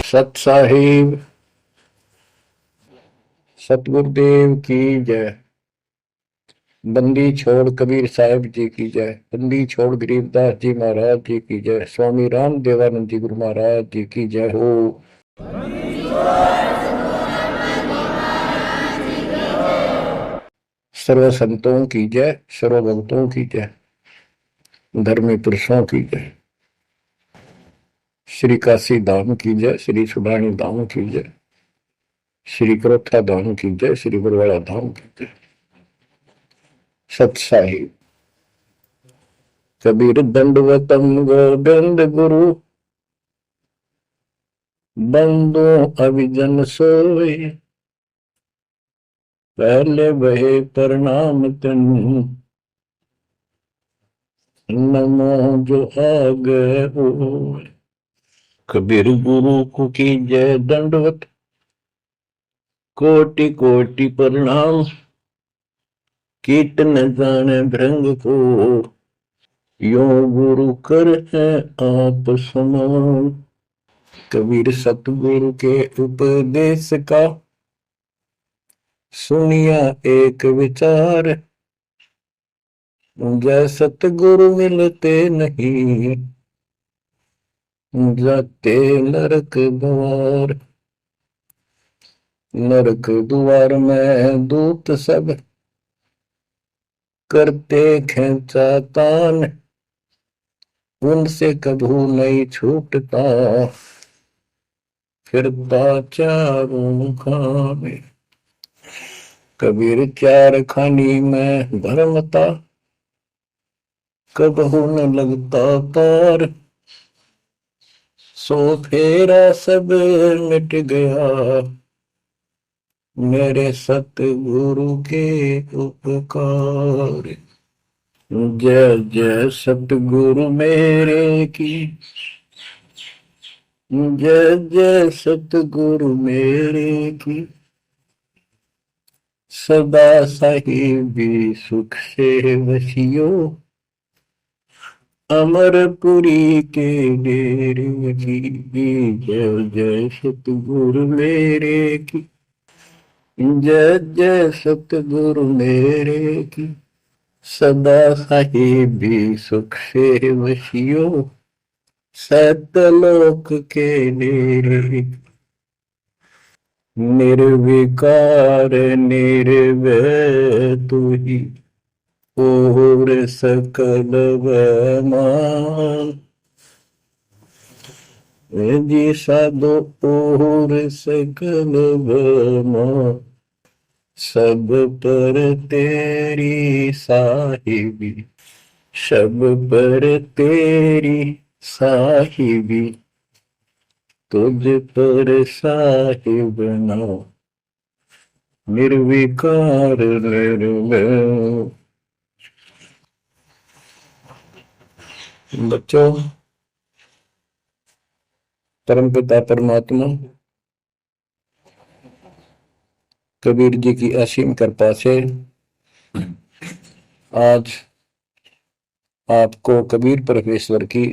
सत साहिब सतगुरुदेव की जय। बंदी छोड़ कबीर साहिब जी की जय। बंदी छोड़ गरीबदास जी महाराज जी की जय। स्वामी राम देवानंद जी गुरु महाराज जी की जय हो। सर्व संतों की जय, सर्व भक्तों की जय, धर्मी पुरुषों की जय। श्री काशी धाम की जय, श्री सुडानी धाम की जय, श्री क्रोथा धाम की जय, श्री बरवाड़ा धाम की जय। सत साहिब कबीर दंडवतम गोविंद गुरु बंदो अभिजन सोए। पहले बहे प्रणाम तन नमो जो आगे हो। कबीर गुरु को की जय दंडवत कोटि कोटि प्रणाम। कीट न जाने भृंग को यो गुरु कर है आप समान। कबीर सतगुरु के उपदेश का सुनिया एक विचार। जय सतगुरु मिलते नहीं जाते नरक द्वार। नरक द्वार में दूत सब करते खेचा तान। उनसे कभू नहीं छूटता फिरता चारों खाने। कबीर चार खानी में धर्मता कबहू न लगता पार। सो फेरा सब मिट गया मेरे सतगुरु के उपकार। जय जय सतगुरु मेरे की जय जय सतगुरु मेरे की। सदा साहिबी सुख से वसियो अमरपुरी के डेरे की। जय जय सतगुरु मेरे की जय जय सतगुरु मेरे की। सदा साहिबी सुख से वसियो सतलोक के डेरे। निर्विकार निर्भय तू ही और सकल वैमान। जी साधो और सकल वैमान। सब पर तेरी साहिबी सब पर तेरी साहिबी। तुझ पर साहिब ना निर्विकार निर्भय। बच्चों, परमपिता परमात्मा कबीर जी की असीम कृपा से आज आपको कबीर परमेश्वर की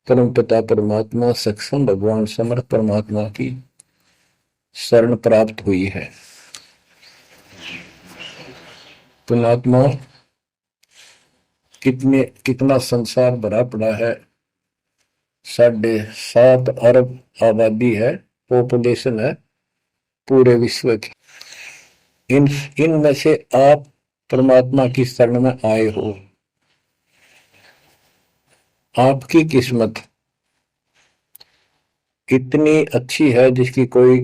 परमपिता परमात्मा सक्षम भगवान समर्थ परमात्मा की शरण प्राप्त हुई है। पुण्यात्मा, कितना संसार भरा पड़ा है। 7.5 अरब आबादी है, पॉपुलेशन है पूरे विश्व की। इनमें से आप परमात्मा की शरण में आए हो। आपकी किस्मत इतनी अच्छी है जिसकी कोई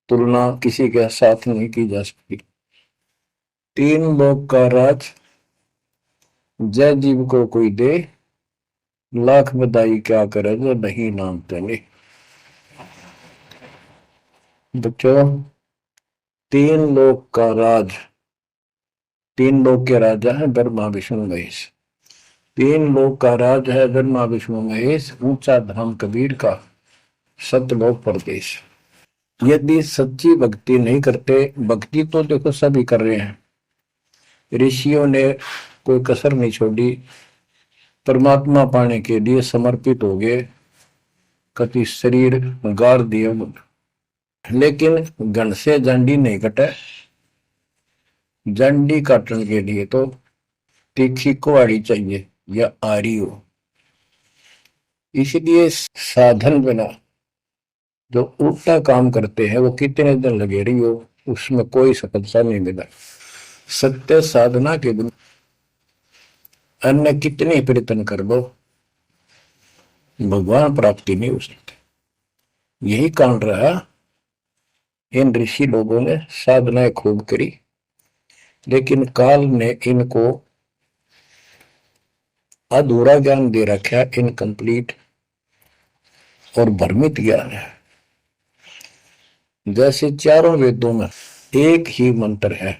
तुलना किसी के साथ नहीं की जा सकती। 3 लोक का राज जय जीव को कोई दे, लाख बधाई क्या करे जो नहीं नाम तेने। बच्चों, 3 लोक का राज, 3 लोक के राजा है ब्रह्मा विष्णु महेश। 3 लोक का राज है ब्रह्मा विष्णु महेश। ऊंचा धाम कबीर का सतलोक परदेश। यदि सच्ची भक्ति नहीं करते, भक्ति तो देखो सभी कर रहे हैं, ऋषियों ने कोई कसर नहीं छोड़ी, परमात्मा पाने के लिए समर्पित हो गए। कति शरीर गार दिए, लेकिन घन से जंडी नहीं कटे। जंडी काटने के लिए तो तीखी कुहाड़ी चाहिए या आरी हो। इसलिए साधन बिना जो उल्टा काम करते हैं वो कितने दिन लगे रही हो, उसमें कोई सफलता नहीं मिला। सत्य साधना के बिना अन्य कितने प्रयत्न कर लो, भगवान प्राप्ति नहीं हो सकती। यही कारण रहा इन ऋषि लोगों ने साधनाएं खूब करी, लेकिन काल ने इनको अधूरा ज्ञान दे रखा, इनकम्प्लीट और भ्रमित ज्ञान है। जैसे चारों वेदों में एक ही मंत्र है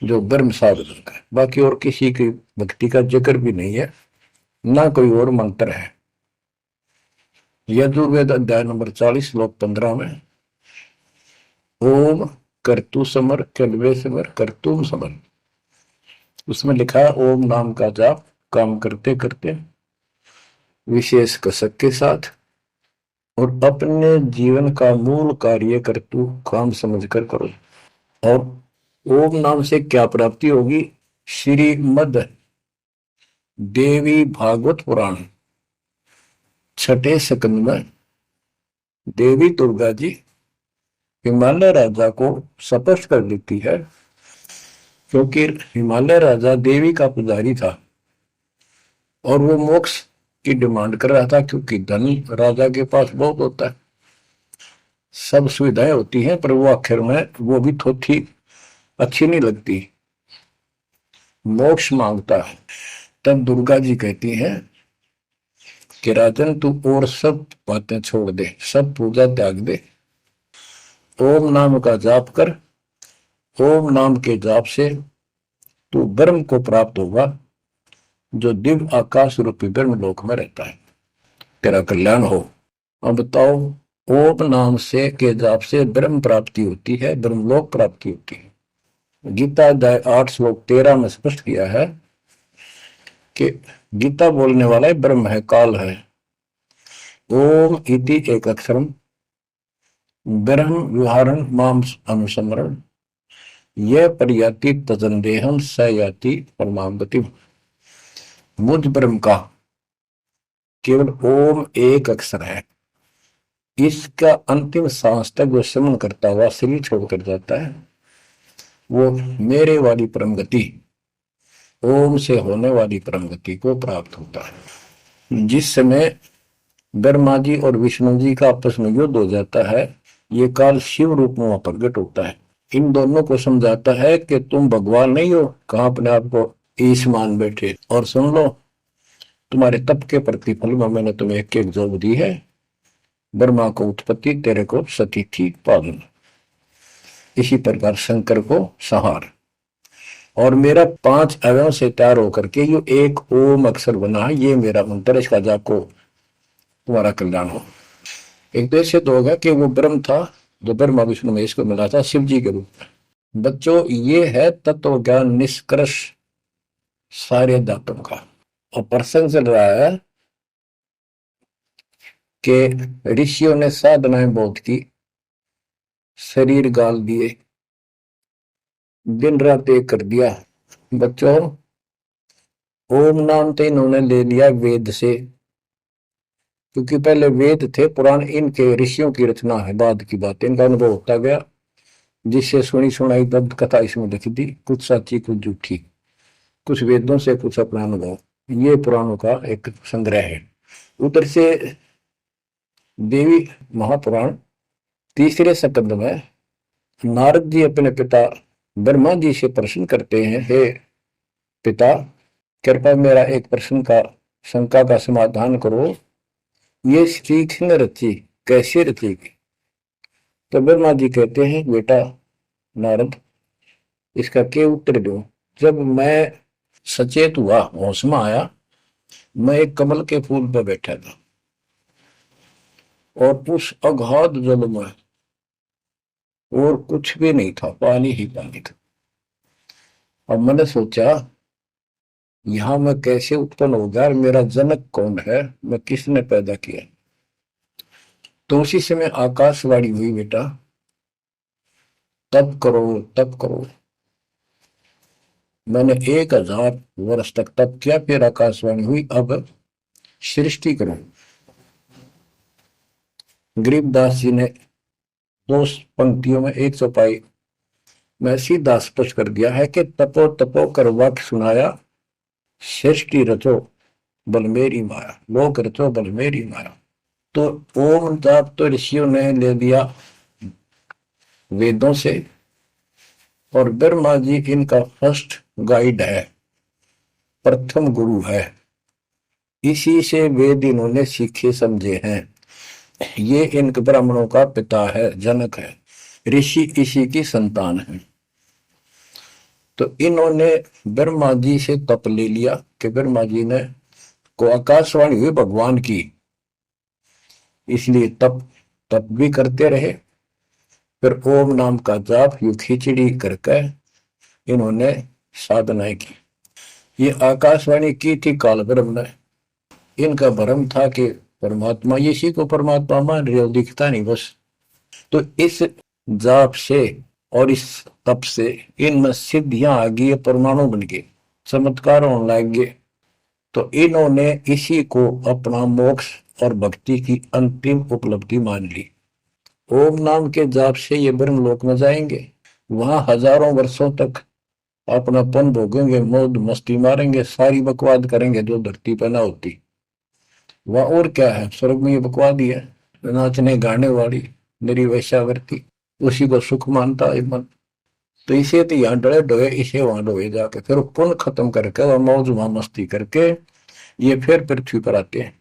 जो ब्रह्म साधन का, बाकी और किसी की भक्ति का जिक्र भी नहीं है, ना कोई और मंत्र है। यजुर्वेद अध्याय नंबर 40 श्लोक 15 में ओम कर्तु समर कलवे समर कर्तुम समर, उसमें लिखा है ओम नाम का जाप काम करते करते विशेष कसक के साथ और अपने जीवन का मूल कार्य कर्तु काम समझकर करो। और ओम नाम से क्या प्राप्ति होगी? श्रीमद देवी भागवत पुराण 6ठे स्कंद में देवी दुर्गा जी हिमालय राजा को स्पष्ट कर देती है, क्योंकि हिमालय राजा देवी का पुजारी था और वो मोक्ष की डिमांड कर रहा था, क्योंकि धन राजा के पास बहुत होता है, सब सुविधाएं होती हैं, पर वो आखिर में वो भी थोड़ी अच्छी नहीं लगती, मोक्ष मांगता है। तब दुर्गा जी कहती हैं कि राजन तू और सब बातें छोड़ दे, सब पूजा त्याग दे, ओम नाम का जाप कर। ओम नाम के जाप से तू ब्रह्म को प्राप्त होगा, जो दिव्य आकाश रूपी ब्रह्म लोक में रहता है, तेरा कल्याण हो। अब बताओ, ओम नाम से के जाप से ब्रह्म प्राप्ति होती है, ब्रह्मलोक प्राप्ति होती है। गीता अध्याय 8 श्लोक 13 में स्पष्ट किया है कि गीता बोलने वाला है ब्रह्म है, काल है। ओम इति एक अक्षरम ब्रह्म विहारण माम अनुसमरण यह पर्याति तजंदेहम स याति परमाम गति। मुझ ब्रह्म का केवल ओम एक अक्षर है, इसका अंतिम सांस तक वो श्रवण करता हुआ शरीर छोड़कर जाता है, वो मेरे वाली परम गति, ओम से होने वाली परम गति को प्राप्त होता है। जिस समय ब्रह्मा जी और विष्णु जी का आपस में युद्ध हो जाता है, ये काल शिव रूप में प्रकट होता है, इन दोनों को समझाता है कि तुम भगवान नहीं हो, कहां अपने आप को ईश मान बैठे, और सुन लो तुम्हारे तप के प्रतिफल में मैंने तुम्हें एक एक जोग दी है, ब्रह्मा को उत्पत्ति, तेरे को सती थी पालन, इसी प्रकार शंकर को संहार, और मेरा 5 अवयव से तैयार होकर के ये एक ओम अक्षर बना है, ये मेरा मंत्र, इसका जाप को तुम्हारा कल्याण हो। एक तो ऐसे तो होगा कि वो ब्रह्म था जो ब्रह्मा विष्णु महेश को मिला था शिव जी के रूप में। बच्चों, ये है तत्व ज्ञान निष्कर्ष सारे दातों का। और प्रसंग चल रहा है कि ऋषियों ने साधनाएं बहुत की, शरीर गाल दिए, दिन रात एक कर दिया। बच्चों, ओम नाम तो इन्होंने ले लिया वेद से, क्योंकि पहले वेद थे पुराण, इनके ऋषियों की रचना है, बाद की बात, इनका अनुभव होता गया, जिससे सुनी सुनाई दब्द कथा इसमें लिखी थी, कुछ सच्ची कुछ झूठी, कुछ वेदों से कुछ अपना अनुभव, ये पुराणों का एक संग्रह है। उधर से देवी महापुराण 3रे स्कंद में नारद जी अपने पिता ब्रह्मा जी से प्रश्न करते हैं, हे पिता, कृपया मेरा एक प्रश्न का शंका का समाधान करो, ये स्त्री किसने रची, कैसे रचेगी? तो ब्रह्मा जी कहते हैं, बेटा नारद, इसका क्या उत्तर दो? जब मैं सचेत हुआ, होश में आया, मैं एक कमल के फूल पर बैठा था और उस अगाध जल में और कुछ भी नहीं था, पानी ही पानी था। अब मैंने सोचा, यहां मैं कैसे उत्पन्न हो गया, मेरा जनक कौन है, मैं किसने पैदा किया? तो उसी समय आकाशवाणी हुई, बेटा तप करो तप करो। मैंने 1000 वर्ष तक तप किया, फिर आकाशवाणी हुई अब सृष्टि करो। गरीबदास जी ने 2 पंक्तियों में एक चौपाई में सीधा स्पष्ट कर दिया है कि तपो तपो कर वाक्य सुनाया, सृष्टि रचो बल मेरी माया, लोक रचो बल मेरी माया। तो ओम जाप तो ऋषियों ने ले दिया वेदों से, और ब्रह्मा जी इनका फर्स्ट गाइड है, प्रथम गुरु है। इसी से वेद इन्होंने सीखे समझे हैं। ये इन ब्राह्मणों का पिता है, जनक है, ऋषि इसी की संतान है। तो इन्होंने ब्रह्मा जी से तप ले लिया कि ब्रह्मा जी ने को आकाशवाणी हुई भगवान की, इसलिए तप तप भी करते रहे। फिर ओम नाम का जाप यू खिचड़ी करके इन्होंने साधनाएं की। ये आकाशवाणी की थी काल ब्रह्म ने। इनका भ्रम था कि परमात्मा, इसी को परमात्मा मान रहे हो, दिखता नहीं बस। तो इस जाप से और इस तप से इनमें सिद्धियां आ गई, परमाणु बन गए, चमत्कार होने लग गए। तो इन्होंने इसी को अपना मोक्ष और भक्ति की अंतिम उपलब्धि मान ली। ओम नाम के जाप से ये ब्रह्मलोक में जाएंगे, वहां हजारों वर्षों तक अपनापन भोगेंगे, मौज मस्ती मारेंगे, सारी बकवाद करेंगे जो धरती पर ना होती। वह और क्या है, स्वर्ग में ये बकवाद ही है, नाचने गाने वाली मेरी वैश्यावृत्ति, उसी को सुख मानता है मन। तो इसे तो यहाँ डरे डोए, इसे वहां डोए जाके, फिर पुण्य खत्म करके वह मौज मस्ती करके ये फिर पृथ्वी पर आते हैं।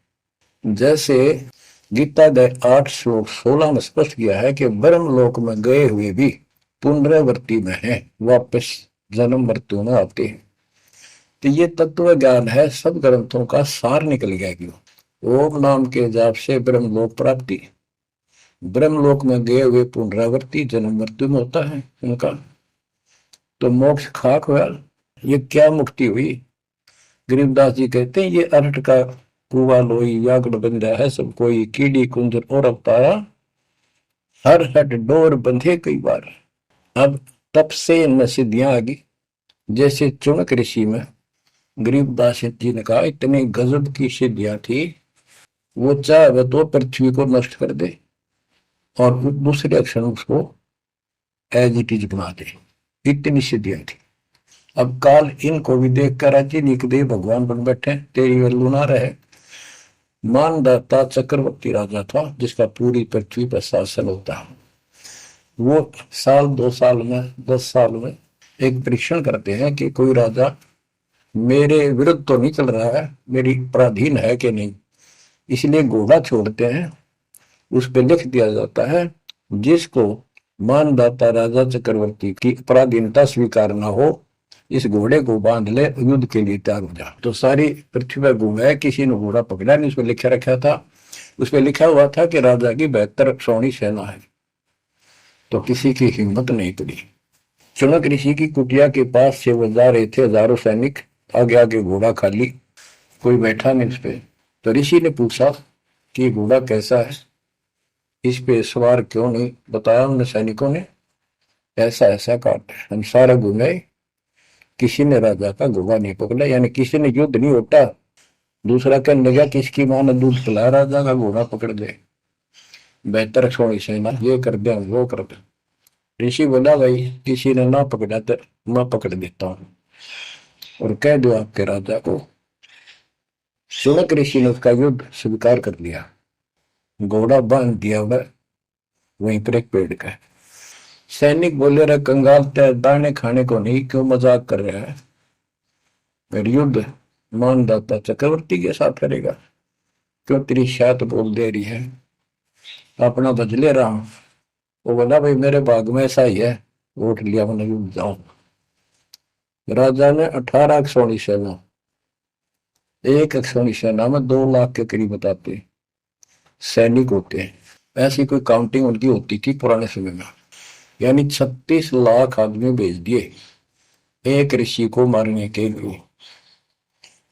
जैसे गीता के 8 श्लोक 16 में स्पष्ट किया है कि ब्रह्म लोक में गए हुए भी पुनरावृत्ति में है, वापस जन्म मृत्यु में आते हैं। तो ये तत्व ज्ञान है, सब ग्रंथों का सार निकल गया। क्यों? ओम नाम के जाप से ब्रह्मलोक प्राप्ति, ब्रह्मलोक में गए हुए पुनरावृत्ति, जन्म मृत्यु में होता है उनका। तो मोक्ष खाक हुआ, ये क्या मुक्ति हुई? गरीबदास जी कहते हैं ये अरट का कुआ लोई यागड़ बंधा है सब कोई, कीड़ी कुंजर और अवतारा, हर हट डोर बंधे कई बार। अब तप से इनमें सिद्धियां आ गई। जैसे चुनक ऋषि में गरीबदास जी ने कहा इतनी गजब की सिद्धियां थी, वो चाहे तो पृथ्वी को नष्ट कर दे और दूसरे अक्षर उसको एज इट इज बना दे, इतनी सिद्धियां थी। अब काल इनको भी देख कर राजी निकदे भगवान बन बैठे, तेरी वल्लू ना रहे। मानदाता चक्रवर्ती राजा था जिसका पूरी पृथ्वी पर शासन होता है। वो साल 2 साल में 10 साल में एक परीक्षण करते हैं कि कोई राजा मेरे विरुद्ध तो नहीं चल रहा है, मेरी पराधीन है कि नहीं। इसलिए घोड़ा छोड़ते हैं, उस पर लिख दिया जाता है जिसको मानदाता राजा चक्रवर्ती की पराधीनता स्वीकार ना हो, इस घोड़े को बांध ले, युद्ध के लिए तैयार हो जा। तो सारी पृथ्वी पर घूमे, किसी ने घोड़ा पकड़ा नहीं। उस पर लिखा रखा था, उस पर लिखा हुआ था कि राजा की 72 सौणी सेना है। तो किसी की हिम्मत नहीं पड़ी। चुनक ऋषि की कुटिया के पास से वो जा रहे थे, हजारों सैनिक, आगे आगे घोड़ा खाली, कोई बैठा नहीं उस पे। तो ऋषि ने पूछा कि घोड़ा कैसा है, इस पे सवार क्यों नहीं? बताया उन सैनिकों ने, ऐसा ऐसा काट। हम सारा घूमे, किसी ने राजा का घोड़ा नहीं पकड़ा, यानी किसी ने युद्ध नहीं होता। दूसरा कहने लगा किसकी मां ने दूध पिलाया, राजा का घोड़ा पकड़ दे, बेहतर छोड़ी सेना, ये कर दे वो कर दे। ऋषि बोला भाई किसी ने ना पकड़ा तो मैं पकड़ देता हूं और कह दो आपके राजा को। शुनक ऋषि ने उसका युद्ध स्वीकार कर लिया, घोड़ा बांध दिया वहीं पर एक पेड़ का। सैनिक बोले रहे कंगाल तय दाने खाने को नहीं, क्यों मजाक कर रहा है? फिर युद्ध मानदाता चक्रवर्ती के साथ करेगा, क्यों तेरी शायद बोल दे रही है, अपना बज ले रहा हूं। वो बोला भाई मेरे भाग में ऐसा ही है, वोट लिया मैंने युद्ध जाऊं। राजा ने 18 अक्षौणी सेना, एक अक्षौणी सेना में 2 लाख के करीब बताते सैनिक होते हैं। ऐसी कोई काउंटिंग उनकी होती थी पुराने समय में, यानी 36 लाख आदमी भेज दिए एक ऋषि को मारने के लिए,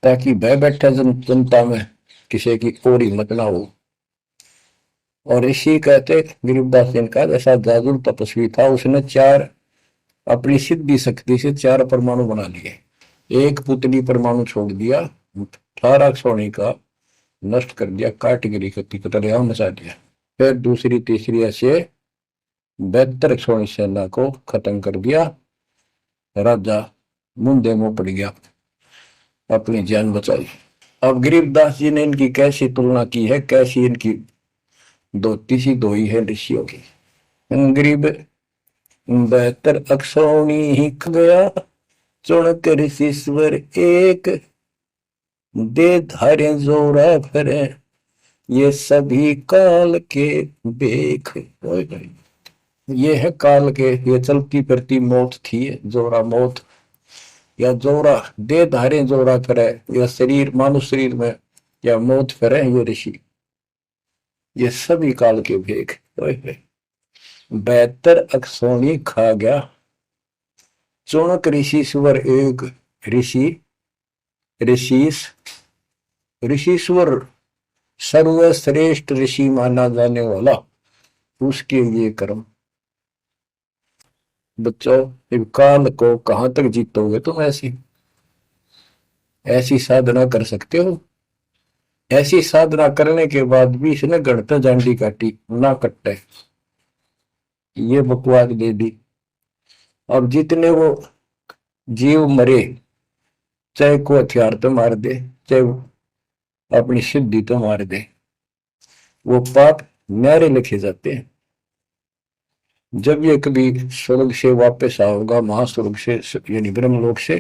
ताकि भय बैठे जनता में किसी की और हिम्मत ना हो। और ऋषि कहते गरीबदास जी ने कहा ऐसा जादू तपस्वी था, उसने चार अपनी सिद्धि शक्ति से चार परमाणु बना लिए। एक पुतली परमाणु छोड़ दिया, 18 सोने का नष्ट कर दिया, कैटेगरी की तरह मचा दिया। फिर दूसरी तीसरी ऐसे 72 सोनी सेना को खत्म कर दिया। राजा मुंदे मुंह पड़ गया, अपनी जान बचाई। अब गरीबदास जी ने इनकी कैसी तुलना की है, कैसी इनकी दोती सी धोई है ऋषियों की। गरीब 72 अक्षौणी ही गया, चुणक ऋषिश्वर एक, दे धारे जोरा फिरे, ये सभी काल के बेख। ये है काल के, ये चलती फिरती मौत थी, जोरा मौत या जोरा दे धारे जोरा फिरे, या शरीर मानव शरीर में या मौत फिरे, ये ऋषि, ये सभी काल के भेख। 72 अक्षौणी खा गया, चुणक ऋषि स्वर एक, ऋषि ऋषिस ऋषिश्वर सर्वश्रेष्ठ ऋषि माना जाने वाला, उसके ये कर्म। बच्चों काल को कहां तक जीतोगे तुम? ऐसी साधना कर सकते हो? ऐसी साधना करने के बाद भी इसने गणता जांडी काटी ना कट्टे, ये बकवाद दे दी। अब जितने वो जीव मरे, चाहे को हथियार तो मार दे, चाहे अपनी सिद्धि तो मार दे, वो पाप न्यारे लिखे जाते हैं। जब ये कभी स्वर्ग से वापस आओगा, महास्वर्ग से यानी ब्रह्मलोक से,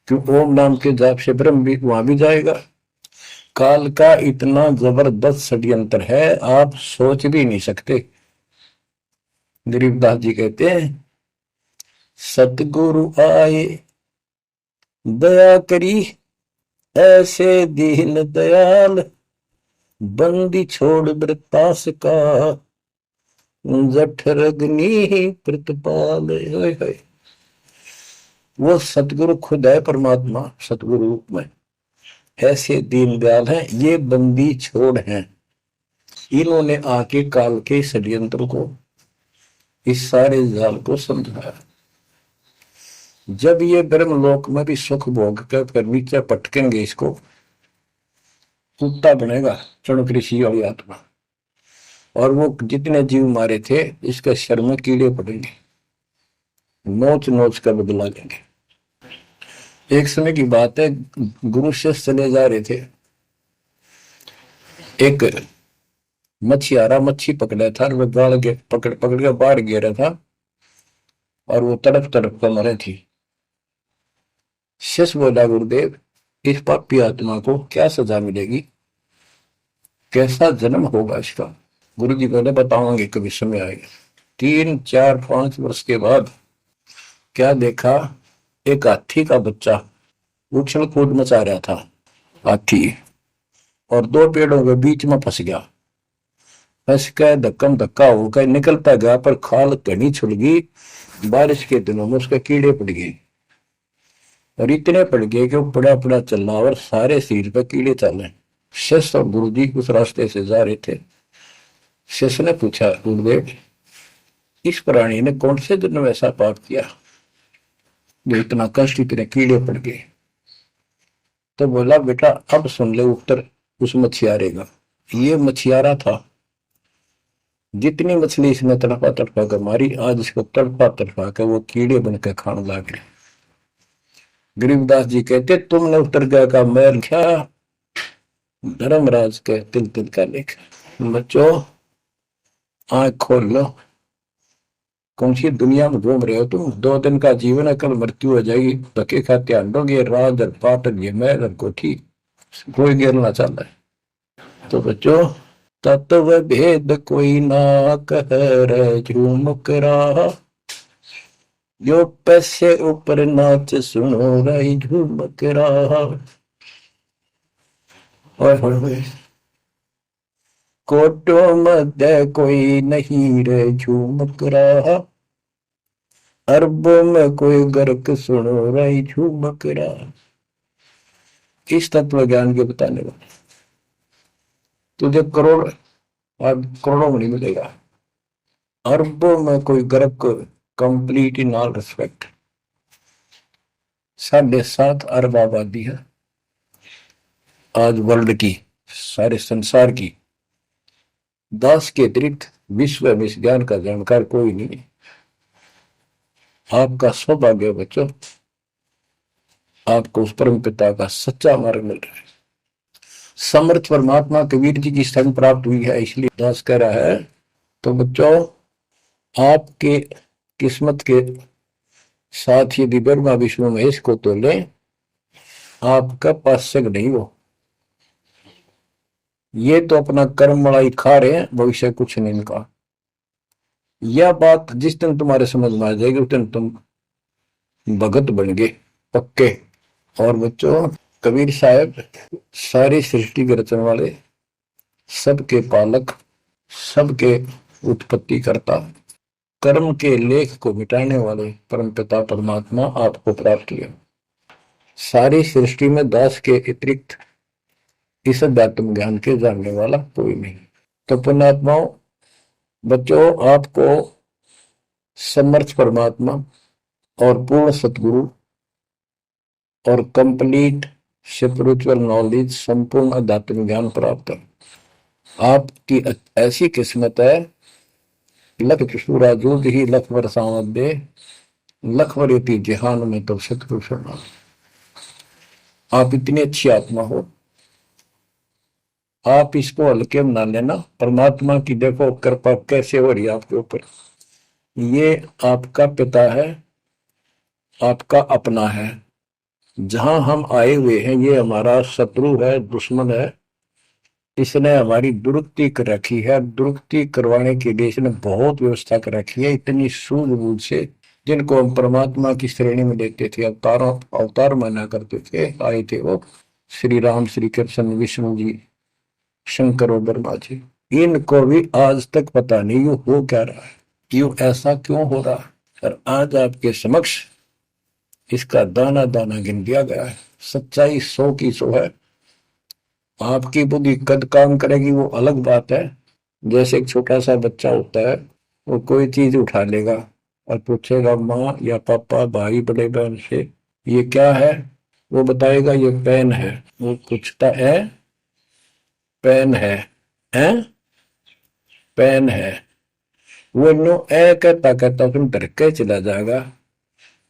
क्यों ओम नाम के जाप से ब्रह्म भी वहां भी जाएगा। काल का इतना जबरदस्त षड्यंत्र है, आप सोच भी नहीं सकते। गरीबदास जी कहते हैं, सतगुरु आए दया करी, ऐसे दीन दयाल, बंदी छोड़ वृतास का, जठर अग्नि प्रतिपाल। वो सतगुरु खुद है, परमात्मा सतगुरु रूप में, ऐसे दीन दयाल हैं, ये बंदी छोड़ हैं। इन्होंने आके काल के षड्यंत्र को, इस सारे जाल को समझाया। जब ये ब्रह्मलोक में भी सुख भोग कर फिर नीचे पटकेंगे, इसको कुत्ता बनेगा चुणक ऋषि वाली आत्मा, और वो जितने जीव मारे थे इसके शर में कीड़े पड़ेंगे, नोच नोच कर बदला लेंगे। एक समय की बात है, गुरु शिष्य चले जा रहे थे, एक मछियारा मच्छी पकड़ा था, वो गाल के पकड़ के बाहर गिरा था, और वो तड़प तड़प कर मरे थी। शिष्य बोला, गुरुदेव इस पापी आत्मा को क्या सजा मिलेगी, कैसा जन्म होगा इसका? गुरु जी बोले, बताओगे कभी समय आएगा। 3, 4, 5 वर्ष के बाद क्या देखा, एक हाथी का बच्चा उछल कूद मचा रहा था, हाथी, और 2 पेड़ों के बीच में फंस गया। फंस के धक्कम धक्का होकर निकलता गया, पर खाल घनी छुल गई। बारिश के दिनों में उसके कीड़े पड़ गए, और इतने पड़ गए कि वो पड़ा पड़ा चल रहा, और सारे शरीर पे कीड़े चले। शिष्य और गुरु जी उस रास्ते से जा रहे थे। शिष्य ने पूछा, गुरुदेव इस प्राणी ने कौन से दिन में ऐसा पाप किया जो इतना कष्ट, इतने कीड़े पड़ गए? तो बोला, बेटा अब सुन ले उत्तर उस मछियारे का। ये मछियारा था, जितनी मछली इसने तड़पा तड़पा कर मारी, आज इसको तड़पा तड़पा कर वो कीड़े बनकर खाने लगे। गरीबदास जी कहते, तुमने उत्तर गया का मैल क्या, धर्मराज के तिल तिल का लेख। बच्चों आंख खोल लो, कौन सी दुनिया में घूम रहे हो तुम? 2 दिन का जीवन है, कल मृत्यु हो जाएगी। धक्के खाते आंडोगे, राज और पाट ये मैल और कोठी, कोई गिरना चाहता है। तो बच्चों तत्व भेद कोई ना कह झूमक रहा, जो पैसे ऊपर नाच सुनो रही झूमक रहा। कोटो मध्य कोई नहीं रे झूमक रहा, अरबों में कोई गर्क सुनो रही झूमक रहा। इस तत्व ज्ञान के बताने वाले तुझे करोड़ अब करोड़ों में नहीं मिलेगा, अरबों में कोई गर्भ को, कंप्लीट इन ऑल रिस्पेक्ट। 7.5 अरब आबादी है आज वर्ल्ड की, सारे संसार की। 10 के अतिरिक्त विश्व में इस ज्ञान का जानकार कोई नहीं है। आपका सौभाग्य बच्चों, आपको उस परम पिता का सच्चा मार्ग मिल रहा है। समर्थ परमात्मा कबीर जी की संग प्राप्त हुई है, इसलिए दास कह रहा है। तो बच्चों, आपके किस्मत के साथ यदि ब्रह्मा विष्णु महेश को तो ले, आपका पास्यक नहीं हो। ये तो अपना कर्म मलाई खा रहे हैं, भविष्य कुछ नहीं इनका। यह बात जिस दिन तुम्हारे समझ में आ जाएगी उस दिन तुम भगत बन गए पक्के। और बच्चों, कबीर साहब सारी सृष्टि के रचने वाले, सबके पालक, सबके उत्पत्ति करता, कर्म के लेख को मिटाने वाले परमपिता परमात्मा आपको प्राप्त किया। सारी सृष्टि में दास के अतिरिक्त इस अध्यात्म ज्ञान के जानने वाला कोई नहीं। तो पुण्यात्माओं, बच्चों, आपको समर्थ परमात्मा और पूर्ण सतगुरु और कंप्लीट स्पिरिचुअल नॉलेज, संपूर्ण अध्यात्म ज्ञान प्राप्त है। आपकी ऐसी किस्मत है, लख चुराजूद ही लख बरसावत दे, लख वरेती जहान में तो सतगुरु शरणा। आप इतनी अच्छी आत्मा हो, आप इसको हल्के में ना लेना। परमात्मा की देखो कृपा कैसे हो रही है आपके ऊपर। ये आपका पिता है, आपका अपना है। जहां हम आए हुए हैं ये हमारा शत्रु है, दुश्मन है। इसने हमारी दुरुक्ति कर रखी है। दुरुक्ति करवाने के लिए इसने बहुत व्यवस्था कर रखी है, इतनी सूझबूझ से। जिनको हम परमात्मा की श्रेणी में देखते थे, अवतार माना करते थे, आए थे वो श्री राम, श्री कृष्ण, विष्णु जी, शंकर और ब्रह्मा जी। इनको भी आज तक पता नहीं ये हो क्या रहा है, क्यों ऐसा क्यों हो रहा है। और आज आपके समक्ष इसका दाना दाना गिन दिया गया है। सच्चाई 100 की 100 है। आपकी बुद्धि कद काम करेगी वो अलग बात है। जैसे एक छोटा सा बच्चा होता है, वो कोई चीज उठा लेगा और पूछेगा माँ या पापा, भाई, बड़े बहन से ये क्या है, वो बताएगा ये पेन है। वो पूछता है पेन है, हैं? पेन है। वो नो ए कहता कहता फिर डर के चला जाएगा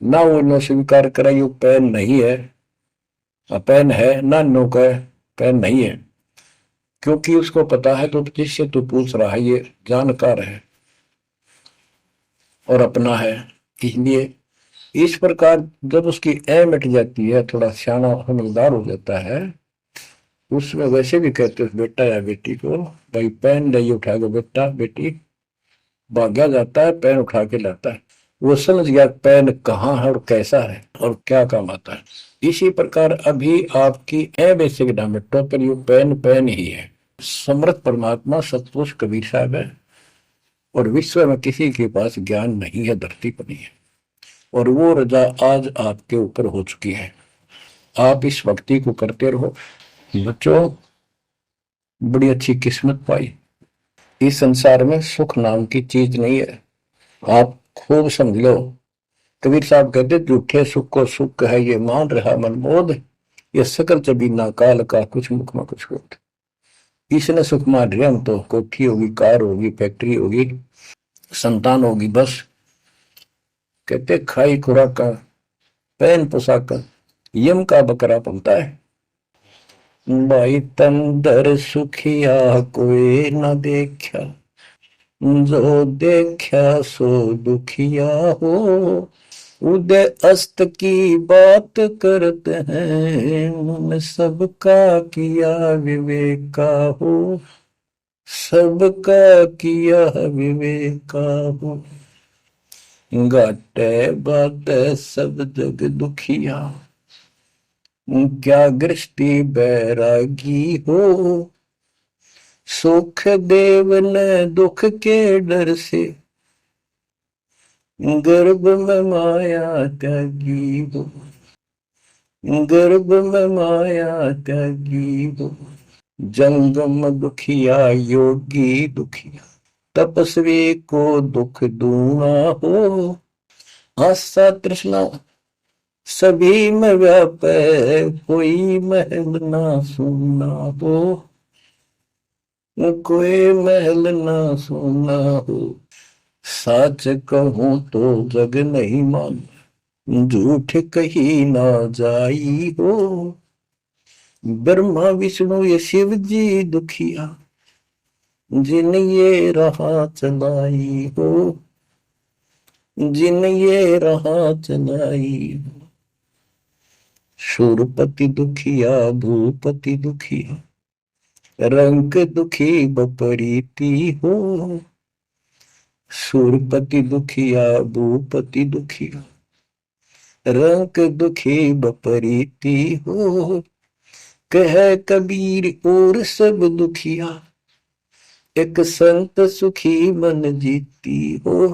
ना। वो नो स्वीकार करे ये पेन नहीं है, पेन है ना, नो कहे पेन नहीं है। क्योंकि उसको पता है तो जिससे तू पूछ रहा है ये जानकार है और अपना है। इसलिए इस प्रकार जब उसकी ए मिट जाती है, थोड़ा सियाना समझदार हो जाता है, उसमें वैसे भी कहते हैं बेटा या बेटी को, भाई पेन नहीं उठाएगा बेटा बेटी, भाग्या जाता है पेन उठा के लाता है। वो समझ गया पेन कहाँ है और कैसा है और क्या काम आता है। इसी प्रकार अभी आपकी ए बेसिक ना मिटो पर ये पेन पेन ही है। समर्थ परमात्मा सतपुरुष कबीर साहब है और विश्व में किसी के पास ज्ञान नहीं है, धरती पर नहीं है। और वो रजा आज आपके ऊपर हो चुकी है। आप इस भक्ति को करते रहो बच्चों। बड़ी अच्छी किस्मत पाई। इस संसार में सुख नाम की चीज नहीं है, आप खूब समझ लो। कबीर साहब कहते झूठे सुख को सुख है ये मान रहा मनमोद, ये सकल चबीना काल का कुछ मुख में कुछ होता। इसने सुख मान रहे हम तो, कोठी होगी, कार होगी, फैक्ट्री होगी, संतान होगी, बस। कहते खाई खुराक का, पहन पोशाक का, यम का बकरा पलता है। भाई तंदर सुखिया कोई न देखा, जो देखा सो दुखिया हो। उदय अस्त की बात करते हैं, उन सबका किया विवेका हो, सबका किया विवेका हो। घाटे बात सब जग दुखिया, क्या गृष्टि बैरागी हो। सुख देव ने दुख के डर से, गर्भ में माया त्यागी हो, गर्भ में माया त्यागी हो। जंगम दुखिया योगी दुखिया, तपस्वी को दुख दूना हो। आशा तृष्णा सभी में व्यापे, कोई महल ना सुना हो, कोई महल ना सुना हो। सच कहूं तो जग नहीं मान, झूठ कही ना जाई हो। ब्रह्मा विष्णु ये शिव जी दुखिया, जिन ये राह चलाई हो, जिन ये राह चलाई हो। सुरपति दुखिया भूपति दुखिया, रंग दुखी बपरीती हो। सुरपति दुखिया भूपति दुखिया, रंग दुखी बपरीती हो। कह कबीर और सब दुखिया, एक संत सुखी मन जीती हो।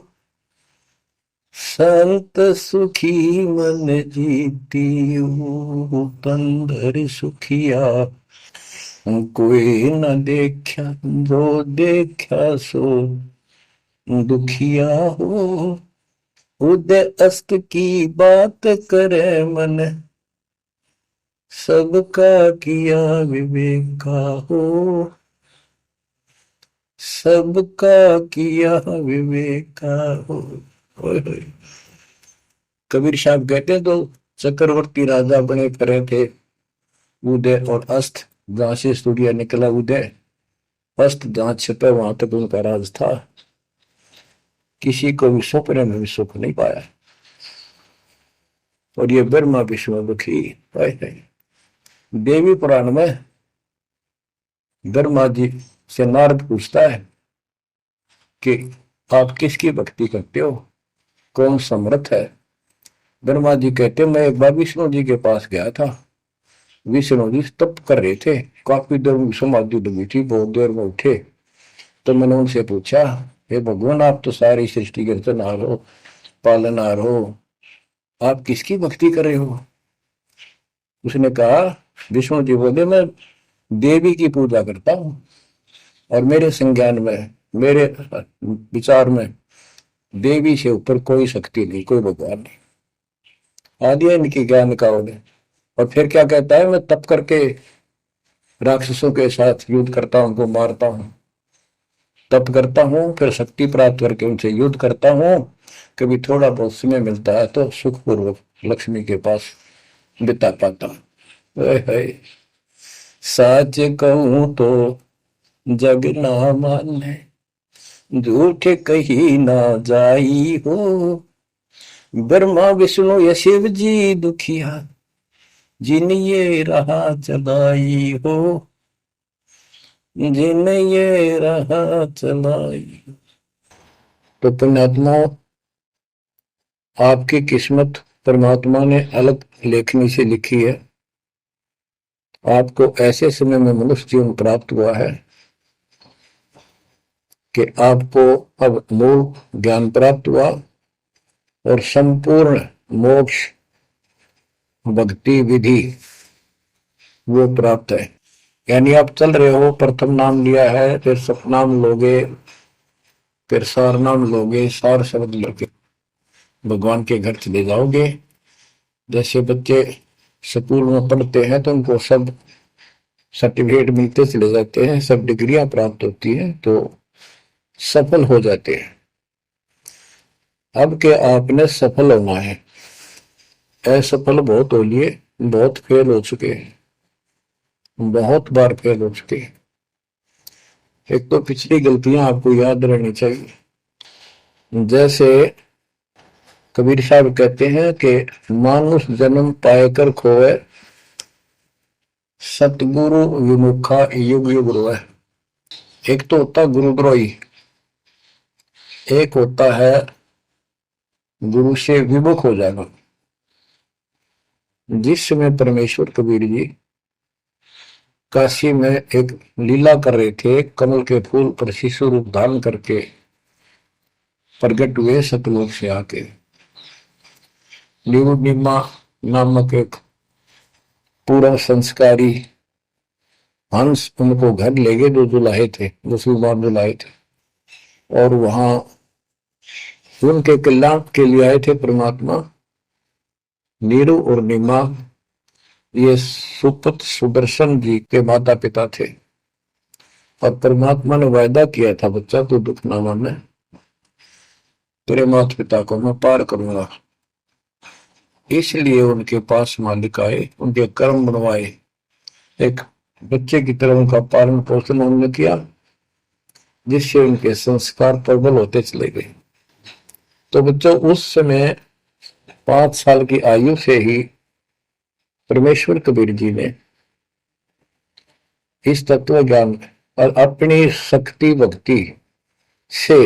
संत सुखी मन जीती हो। तंदर सुखिया कोई न देखा, जो देखा सो दुखिया हो। उदय अस्त की बात करे मन, सबका किया विवेका हो। सबका किया विवेका हो। कबीर साहब कहते हैं तो चक्रवर्ती राजा बने करे थे। उदय और अस्त, जहां से सूर्य निकला उदय, अस्त जहां छिपे वहां तक उनका राज था। किसी को भी सपने में भी सुख नहीं पाया। और ये ब्रह्मा विष्णु दुखी। देवी पुराण में ब्रह्मा जी से नारद पूछता है कि आप किसकी भक्ति करते हो, कौन समर्थ है। ब्रह्मा जी कहते मैं एक बार विष्णु जी के पास गया था। विष्णु जी तप कर रहे थे, काफी देर समाधि लगी थी, बहुत देर में उठे। तो मैंने उनसे पूछा, हे भगवान आप तो सारी सृष्टि के रचनहार हो, पालनहार हो, आप किसकी भक्ति कर रहे हो। उसने कहा, विष्णु जी बोले मैं देवी की पूजा करता हूं, और मेरे संज्ञान में, मेरे विचार में देवी से ऊपर कोई शक्ति नहीं, कोई भगवान नहीं। आदि है इनकी ज्ञान का उन्हें। और फिर क्या कहता है, मैं तप करके राक्षसों के साथ युद्ध करता हूं, उनको मारता हूं, तप करता हूं, फिर शक्ति प्राप्त करके उनसे युद्ध करता हूं। कभी थोड़ा बहुत समय मिलता है तो सुखपूर्वक लक्ष्मी के पास बिता पाता हूं। सच कहूं तो जग ना माने, झूठ कही ना जाई हो। ब्रह्मा विष्णु या शिव जी दुखिया, जिन ये राह चलाई हो, जिन ये राह चलाई। तो पुण्यात्माओं, आपकी किस्मत परमात्मा ने अलग लेखनी से लिखी है। आपको ऐसे समय में मनुष्य जीवन प्राप्त हुआ है कि आपको अब मूल ज्ञान प्राप्त हुआ और संपूर्ण मोक्ष भक्ति विधि वो प्राप्त है। यानी आप चल रहे हो, प्रथम नाम लिया है, फिर सतनाम लोगे, फिर सार नाम लोगे, सार शब्द लोगे, भगवान के घर चले जाओगे। जैसे बच्चे स्कूल में पढ़ते हैं तो उनको सब सर्टिफिकेट मिलते चले जाते हैं, सब डिग्रियां प्राप्त होती हैं, तो सफल हो जाते हैं। अब के आपने सफल होना है। असफल बहुत हो लिए, बहुत फेल हो चुके हैं, बहुत बार फेल हो चुके हैं। एक तो पिछली गलतियां आपको याद रहनी चाहिए। जैसे कबीर साहब कहते हैं कि मानुष जन्म पाएकर खोए, सतगुरु विमुखा युग युग रोए। एक तो होता गुरुद्रोही, एक होता है गुरु से विमुख हो जाना। जिस समय परमेश्वर कबीर जी काशी में एक लीला कर रहे थे, कमल के फूल पर शिशु रूप धारण करके प्रकट हुए सतलोक से आके। निमा नामक एक पूरा संस्कारी हंस उनको घर ले गए जो जुलाहे थे, मुसलमान जुलाहे थे, और वहां उनके कल्याण के लिए आए थे परमात्मा। नीरू और नीमा ये सुपुत्र सुदर्शन जी के माता पिता थे, और परमात्मा ने वायदा किया था, बच्चा तू दुख ना माने, तेरे माता पिता को मैं पार करूंगा। इसलिए उनके पास मालिक आए, उनके कर्म बनवाए, एक बच्चे की तरह उनका पालन पोषण उन्होंने किया, जिससे उनके संस्कार प्रबल होते चले गए। तो बच्चों उस समय 5 साल की आयु से ही परमेश्वर कबीर जी ने इस तत्व ज्ञान और अपनी शक्ति भक्ति से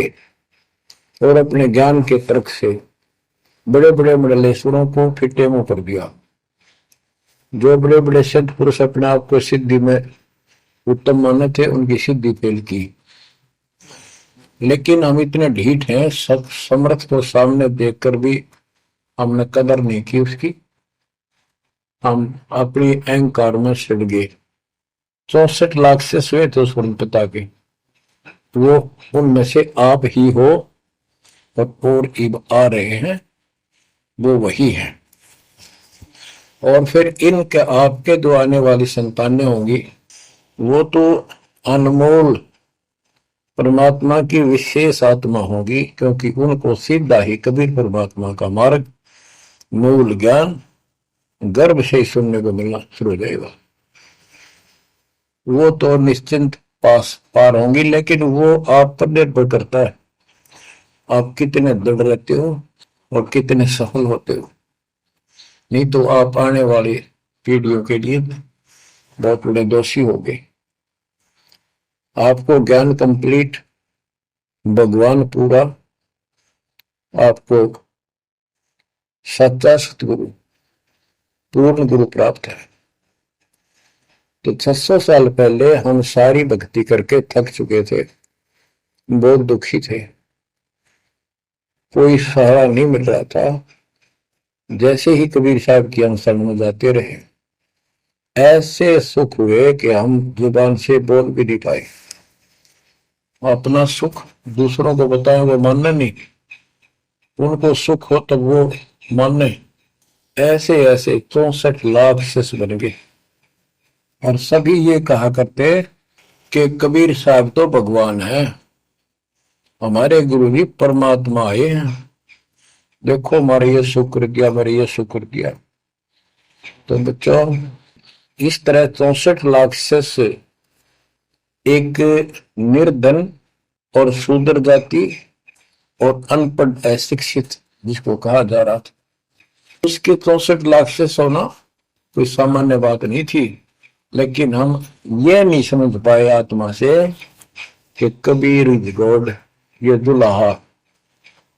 और अपने ज्ञान के तर्क से बड़े बड़े मंडलेश्वरों को फिटे मुंह कर दिया। जो बड़े बड़े सिद्ध पुरुष अपने आप को सिद्धि में उत्तम माने थे, उनकी सिद्धि फेल की। लेकिन हम इतने ढीठ हैं, सब समर्थ को सामने देखकर भी हमने कदर नहीं की उसकी। हम अपनी अहंकार में सड़ गए। 64 लाख से स्वे थे उस पिता के, वो उनमें से आप ही हो, और इब आ रहे हैं वो वही है। और फिर इनके आपके जो आने वाली संतानें होंगी वो तो अनमोल परमात्मा की विशेष आत्मा होगी, क्योंकि उनको सीधा ही कबीर परमात्मा का मार्ग मूल ज्ञान गर्भ से ही सुनने को मिलना शुरू हो जाएगा। वो तो निश्चिंत पार होंगी, लेकिन वो आप पर निर्भर करता है आप कितने दृढ़ रहते हो और कितने सफल होते हो। नहीं तो आप आने वाली पीढ़ियों के लिए बहुत बड़े दोषी हो गए। आपको ज्ञान कंप्लीट, भगवान पूरा, आपको सच्चा सतगुरु पूर्ण गुरु प्राप्त है। तो 600 साल पहले हम सारी भक्ति करके थक चुके थे, बहुत दुखी थे, कोई सहारा नहीं मिल रहा था। जैसे ही कबीर साहब की हम शरण में जाते रहे, ऐसे सुख हुए कि हम जुबान से बोल भी नहीं पाए। अपना सुख दूसरों को बताएं वो मानने नहीं, उनको सुख हो तब वो मानने। ऐसे ऐसे 64 लाख शिष्य बन गए, और सभी ये कहा करते कि कबीर साहब तो भगवान है, हमारे गुरु जी परमात्मा आए हैं, देखो हमारे ये शुक्र किया, हमारे ये शुक्र किया। तो बच्चों इस तरह 64 लाख शिष्य एक निर्धन और शूद्र जाति और अनपढ़ अशिक्षित जिसको कहा जा रहा था, उसके 64 लाख शिष्य होना कोई सामान्य बात नहीं थी। लेकिन हम ये नहीं समझ पाए आत्मा से कि कबीर इज गॉड, ये दुल्हा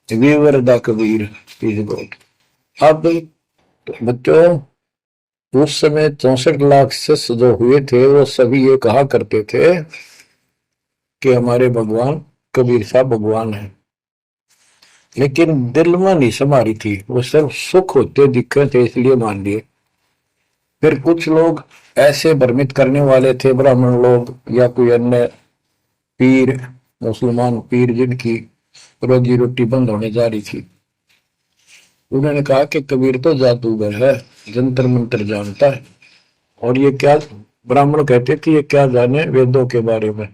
weaver the Kabir is God. अब बच्चों उस समय 64 लाख शिष्य जो हुए थे वो सभी ये कहा करते थे कि हमारे भगवान कबीर साहब भगवान है, लेकिन दिल में नहीं समारी थी, वो सिर्फ सुख होते दिखे थे इसलिए मान लिए। फिर कुछ लोग ऐसे भ्रमित करने वाले थे, ब्राह्मण लोग या कोई अन्य पीर, मुसलमान पीर जिनकी रोजी रोटी बंद होने जा रही थी, उन्होंने कहा कि कबीर तो जादूगर है, जंतर मंत्र जानता है, और ये क्या, ब्राह्मण कहते थे ये क्या जाने वेदों के बारे में,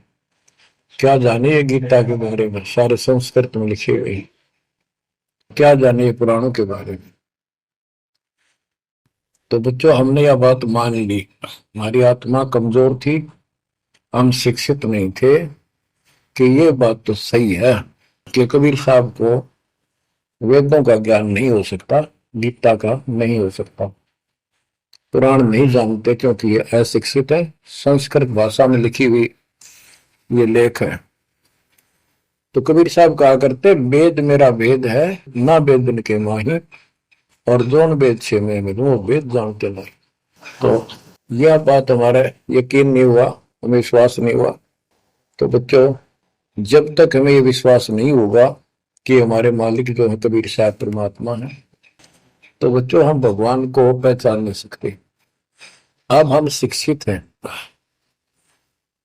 क्या जाने ये गीता के बारे में, सारे संस्कृत में लिखे हुए, क्या जाने ये पुराणों के बारे में। तो बच्चों हमने यह बात मान ली, हमारी आत्मा कमजोर थी, हम शिक्षित नहीं थे कि ये बात तो सही है कि कबीर साहब को वेदों का ज्ञान नहीं हो सकता, गीता का नहीं हो सकता, पुराण नहीं जानते क्योंकि ये अशिक्षित है, संस्कृत भाषा में लिखी हुई ये लेख है। तो कबीर साहब कहा करते वेद मेरा वेद है, ना वेदन के माही, और जोन वेद से मैं मिलूं वो वेद जानते नहीं। तो यह बात हमारा यकीन नहीं हुआ, हमें विश्वास नहीं हुआ। तो बच्चों जब तक हमें ये विश्वास नहीं होगा कि हमारे मालिक जो है कबीर साहब परमात्मा है, तो बच्चों हम भगवान को पहचान नहीं सकते। अब हम शिक्षित हैं,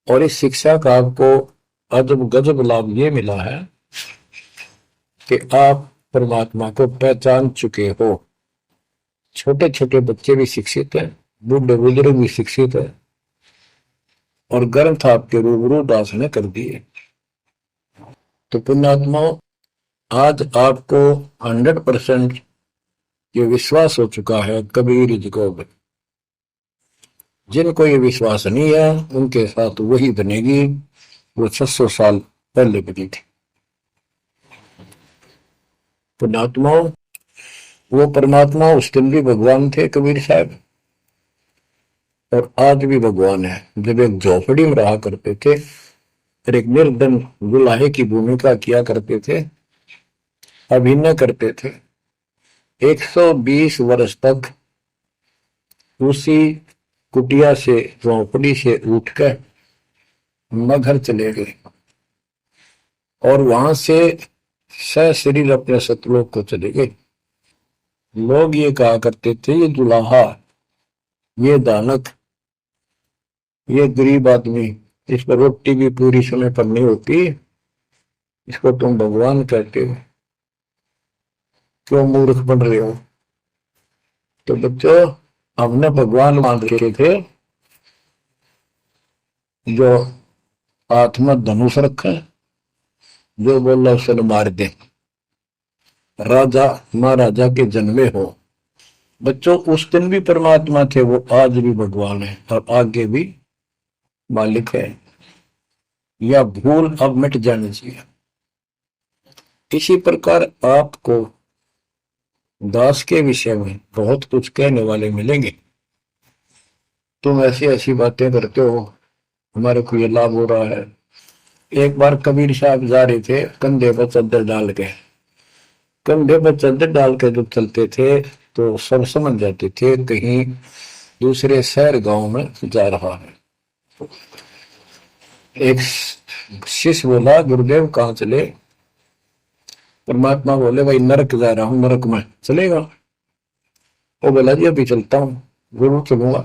और इस शिक्षा का आपको अजब गजब लाभ ये मिला है कि आप परमात्मा को पहचान चुके हो। छोटे छोटे बच्चे भी शिक्षित हैं, बूढ़े बुजुर्ग भी शिक्षित है, और ग्रंथ आपके रूबरू दास ने कर दिए। तो पुण्यात्माओं, आज आपको 100% ये विश्वास हो चुका है कबीर जी को। जिनको ये विश्वास नहीं है उनके साथ वही बनेगी वो 600 साल पहले बनी थी। पुण्यात्माओं, वो परमात्मा उस दिन भी भगवान थे कबीर साहब, और आज भी भगवान है। जब एक झोपड़ी में रहा करते थे और एक निर्धन दुल्हे की भूमिका किया करते थे, अभिनय करते थे, 120 वर्ष तक उसी कुटिया से, झोपड़ी से उठकर मगहर चले गए और वहां से सशरीर अपने सतलोक को चले गए। लोग ये कहा करते थे, ये दुल्हा, ये दानक, ये गरीब आदमी, इस पर रोटी भी पूरी समय पर नहीं होती, इसको तुम भगवान कहते हो, क्यों मूर्ख बन रहे हो। तो बच्चों, हमने भगवान मान रखे थे जो हाथ में धनुष रखा, जो बोला उसे मार दे, राजा महाराजा के जन्मे हो। बच्चों, उस दिन भी परमात्मा थे, वो आज भी भगवान है और आगे भी मालिक है। या भूल अब मिट जानी चाहिए। इसी प्रकार आपको दास के विषय में बहुत कुछ कहने वाले मिलेंगे। तुम ऐसी ऐसी बातें करते हो, हमारे को ये लाभ हो रहा है। एक बार कबीर साहब जा रहे थे, कंधे पर चादर डाल के, कंधे पर चादर डाल के जब चलते थे तो सब समझ जाते थे कहीं दूसरे शहर गांव में जा रहा है। एक शिष्य बोला, गुरुदेव कहाँ चले। परमात्मा बोले, भाई नरक जा रहा हूं, नरक में चलेगा। वो बोला, जी अभी चलता हूं, जरूर चलूंगा।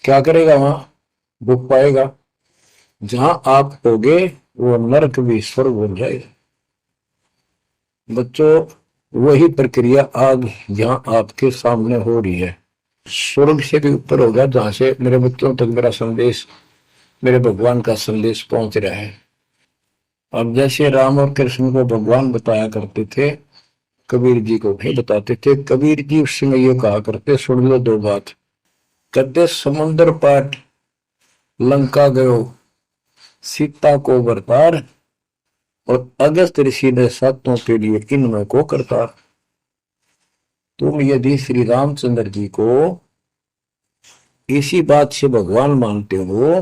क्या करेगा वहां, भूख पाएगा। जहां आप होगे वो नरक भी स्वर्ग बन जाएगा। बच्चों, वही प्रक्रिया आज जहां आपके सामने हो रही है, स्वर्ग से भी ऊपर होगा, जहां से मेरे बच्चों तक मेरा संदेश, मेरे भगवान का संदेश पहुंच रहा है। अब जैसे राम और कृष्ण को भगवान बताया करते थे, कबीर जी को भी बताते थे। कबीर जी उस समय ये कहा करते, सुन लो दो बात। कहते, समुद्र पाट लंका गयो, सीता को बरतार, और अगस्त ऋषि ने सातों के लिए इनमें को करतार। तुम यदि श्री रामचंद्र जी को इसी बात से भगवान मानते हो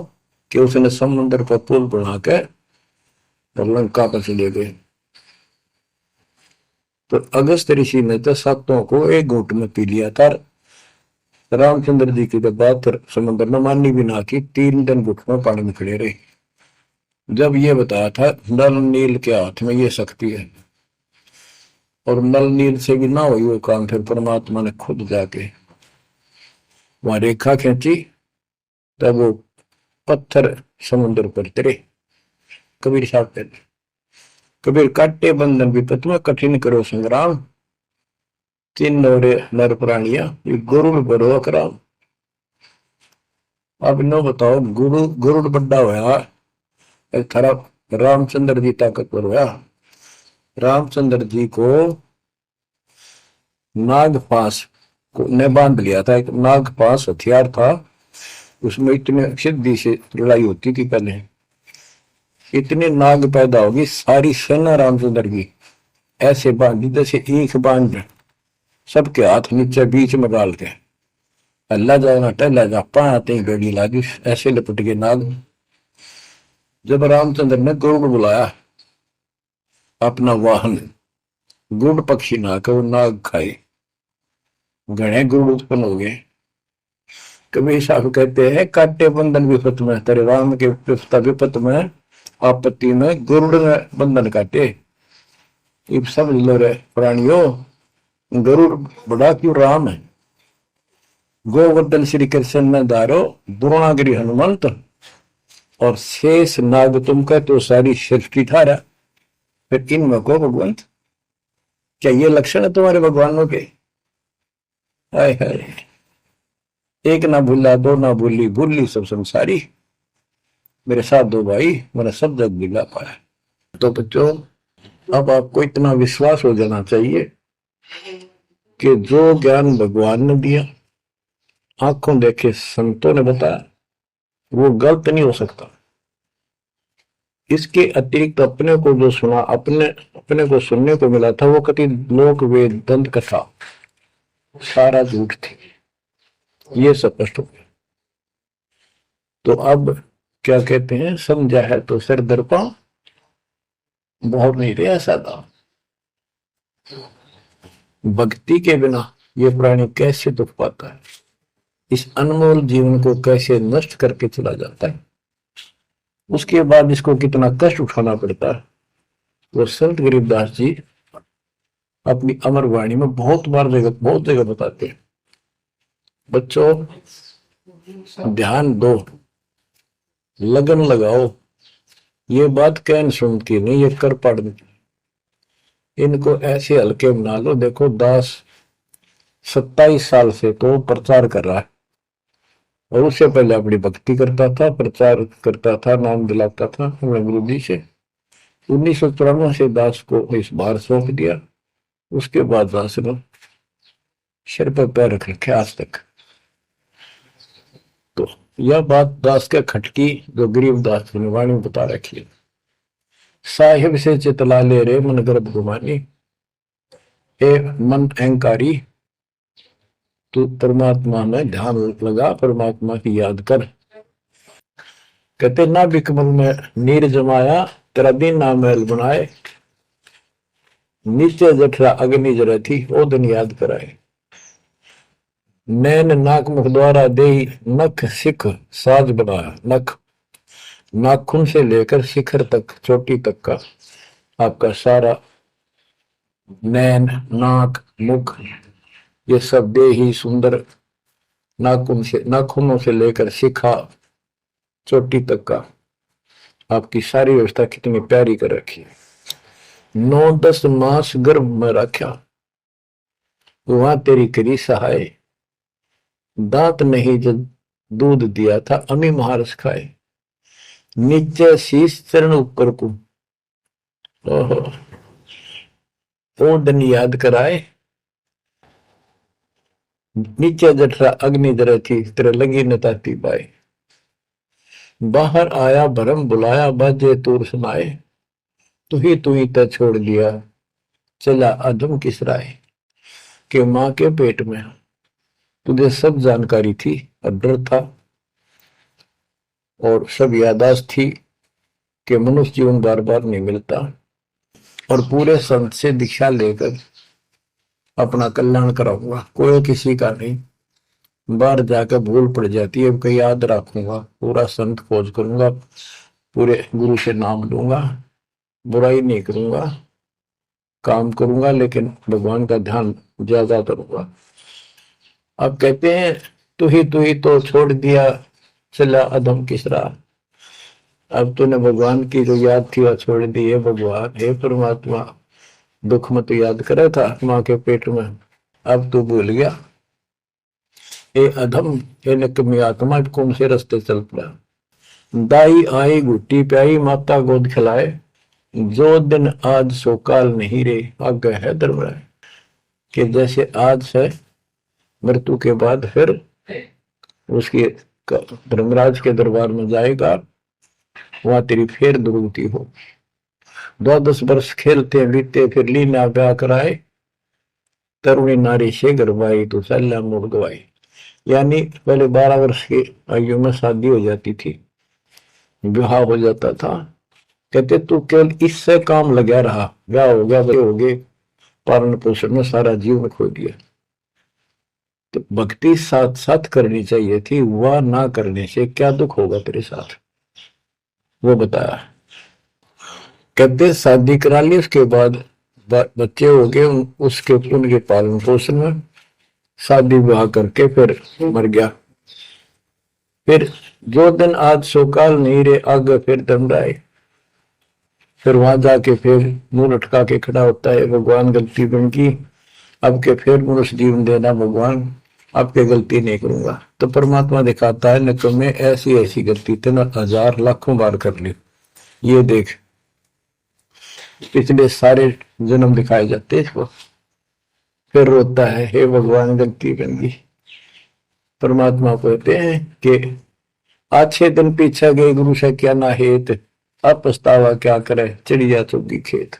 कि उसने समुद्र पर पुल बनाकर और लंका पर चले गए, तो अगस्त ऋषि ने तो सातों को एक घूंट में पी लिया था। रामचंद्र जी की तो बात समुद्र ने माननी भी ना की, 3 दिन घुट में पानी में खड़े रहे। जब ये बताया था नल नील के हाथ में ये शक्ति है, और नल नील से भी ना हुई वो काम, फिर परमात्मा ने खुद जाके वहां रेखा खींची, तब वो पत्थर समुद्र पर तरे। कबीर साहब कहते, कबीर काटे बंधन विपत में कठिन करो संग्राम, तीन नौरे नर प्राणिया गुरुड़ बड़ो अकराम। अब नो बताओ, गुरुड़ बड्डा होया, एक थारा रामचंद्र जी ताकतवर होया। रामचंद्र जी को नागपाश ने बांध लिया था, एक नागपाश हथियार था, उसमें इतने सिद्धि से लड़ाई होती थी पहले। इतने नाग पैदा होगी, सारी सेना रामचंद्र की ऐसे बांधी जैसे एक बांध, सबके हाथ नीचे बीच में डाल के अल्लाह जाओ टहला जा, पाते ही गड़ी लागी, ऐसे लपट के नाग। जब रामचंद्र ने गरुड़ बुलाया अपना वाहन, गुड़ पक्षी ना कर वो नाग खाए, घने गुड़ उत्पन्न हो गए। कबीर साहब कहते हैं, काटे बंधन विपत में, तेरे राम के विपत में, आपत्ति में गरुड़ ने बंधन काटे। अब समझ लो रे प्राणियों, गरुड़ बड़ा क्यों राम है। गोवर्धन श्री कृष्ण ने दारो, द्रोणागिरी हनुमंत, और शेष नाग तुम का तो सारी सृष्टि थारा, फिर इनमें को भगवान, क्या ये लक्षण है तुम्हारे भगवानों के? हाय हाय, एक ना भूला दो ना भूली, भूली सब संसारी, मेरे साथ दो भाई, मेरा सब जग दिला पाया। तो बच्चों, अब आपको इतना विश्वास हो जाना चाहिए कि जो ज्ञान भगवान ने दिया, आंखों देखे संतों ने बताया, वो गलत नहीं हो सकता। इसके अतिरिक्त अपने को जो सुना, अपने अपने को सुनने को मिला था, वो कति लोक वेद दंत कथा सारा झूठ थी, ये स्पष्ट हो गया। तो अब क्या कहते हैं, समझा है तो सिर दर्पा, बहुत नहीं रहा सादा। भक्ति के बिना ये प्राणी कैसे दुख पाता है, इस अनमोल जीवन को कैसे नष्ट करके चला जाता है, उसके बाद इसको कितना कष्ट उठाना पड़ता है, वो संत गरीबदास जी अपनी अमर वाणी में बहुत जगह बताते हैं। बच्चों, ध्यान दो, लगन लगाओ, ये बात कहन सुनती नहीं, ये कर पड़ती। इनको ऐसे हल्के बना लो। देखो दास 27 साल से तो प्रचार कर रहा है, और उससे पहले अपनी भक्ति करता था, प्रचार करता था, नाम दिलाता था अपने गुरु जी से। 1994 से दास को इस बार सौंप दिया, उसके बाद दास ने सिर पर पैर रख रखे आज तक। तो यह बात दास के खटकी जो गरीबदास की वाणी बता रखी है। साहिब से चितला ले रे मन गर्भ गुमानी, ए मन अहंकारी, तू परमात्मा में ध्यान लगा, परमात्मा की याद कर। कहते ना बिकमल में नीर जमाया, तेरा दिन ना महल बनाए, नीचे जठरा अग्नि जरा थी, ओ दिन याद कराए। नैन नाक मुख द्वारा दे नख सिख साज बनाया, नख नाखून से लेकर शिखर तक, चोटी तक का आपका सारा नैन नाक मुख, ये सब दे ही सुंदर, नाखूनों से लेकर शिखा चोटी तक का आपकी सारी व्यवस्था कितनी प्यारी कर रखी है। 9-10 मास गर्भ में रखा, वहां तेरी करी सहाय, दांत नहीं जब दूध दिया था, अमी महारस खाए, नीचे शीश चरण ऊपर को, ओहो ओ दिन याद कराए, नीचे जठरा अग्नि जरा थी, तेरे लगी न ताती बाई, बाहर आया भरम बुलाया, बाजे तूर सुनाए, तू ही तो छोड़ दिया, चला अधम किस राय। कि मां के पेट में तुझे सब जानकारी थी, और डर था, और सब यादाश्त थी कि मनुष्य जीवन बार बार नहीं मिलता, और पूरे संत से दीक्षा लेकर अपना कल्याण कराऊंगा, कोई किसी का नहीं। बाहर जाकर भूल पड़ जाती है, कहीं याद रखूंगा, पूरा संत खोज करूंगा, पूरे गुरु से नाम लूंगा, बुराई नहीं करूंगा, काम करूंगा, लेकिन भगवान का ध्यान ज्यादा करूंगा। अब कहते हैं तू ही तो छोड़ दिया, चला अधम किस राह। अब तूने भगवान की जो याद थी वह छोड़ दी है। भगवान हे परमात्मा, दुख में तो याद करा था मां के पेट में, अब तू भूल गया। ए अधम, ए निकम्मी आत्मा, कौन से रास्ते चल पड़ा। दाई आई घुट्टी प्याई, माता गोद खिलाए, जो दिन आज सो काल नहीं रे, आगे है दरबार। कि जैसे आज है, मृत्यु के बाद फिर उसके धर्मराज के दरबार में जाएगा, वहां तेरी फिर दुर्गति हो। 12 वर्ष खेलते बीते, फिर लीना ब्याह कराए, तरुणी नारी से गरबाई, तो सल्ला मोड़ गवाई। यानी पहले 12 वर्ष की आयु में शादी हो जाती थी, विवाह हो जाता था। कहते तू केवल इससे काम लगा रहा, ब्याह हो गया, बड़े हो गए, पालन पोषण में सारा जीवन खो दिया। तो भक्ति साथ साथ करनी चाहिए थी, वह ना करने से क्या दुख होगा तेरे साथ, वो बताया। कहते शादी करा ली, उसके बाद बच्चे हो गए, उसके उनके पालन पोषण में शादी विवाह करके फिर मर गया। फिर जो दिन आज सो काल नहीं रे, आगे फिर दंडाए। फिर वहां जाके फिर मुंह लटका के खड़ा होता है, भगवान गलती बन की, अब के फिर मनुष्य जीवन देना भगवान, अब के गलती नहीं करूंगा। तो परमात्मा दिखाता है न तुम्हें ऐसी ऐसी गलती तेना हजार लाखों बार कर ली, ये देख। पिछले सारे जन्म दिखाए जाते इसको। फिर रोता है, हे भगवान गलती बन गई। परमात्मा कहते हैं कि अच्छे दिन पीछे गए गुरु से क्या ना हेत, अब पछतावा क्या करे चिड़िया चुगी खेत।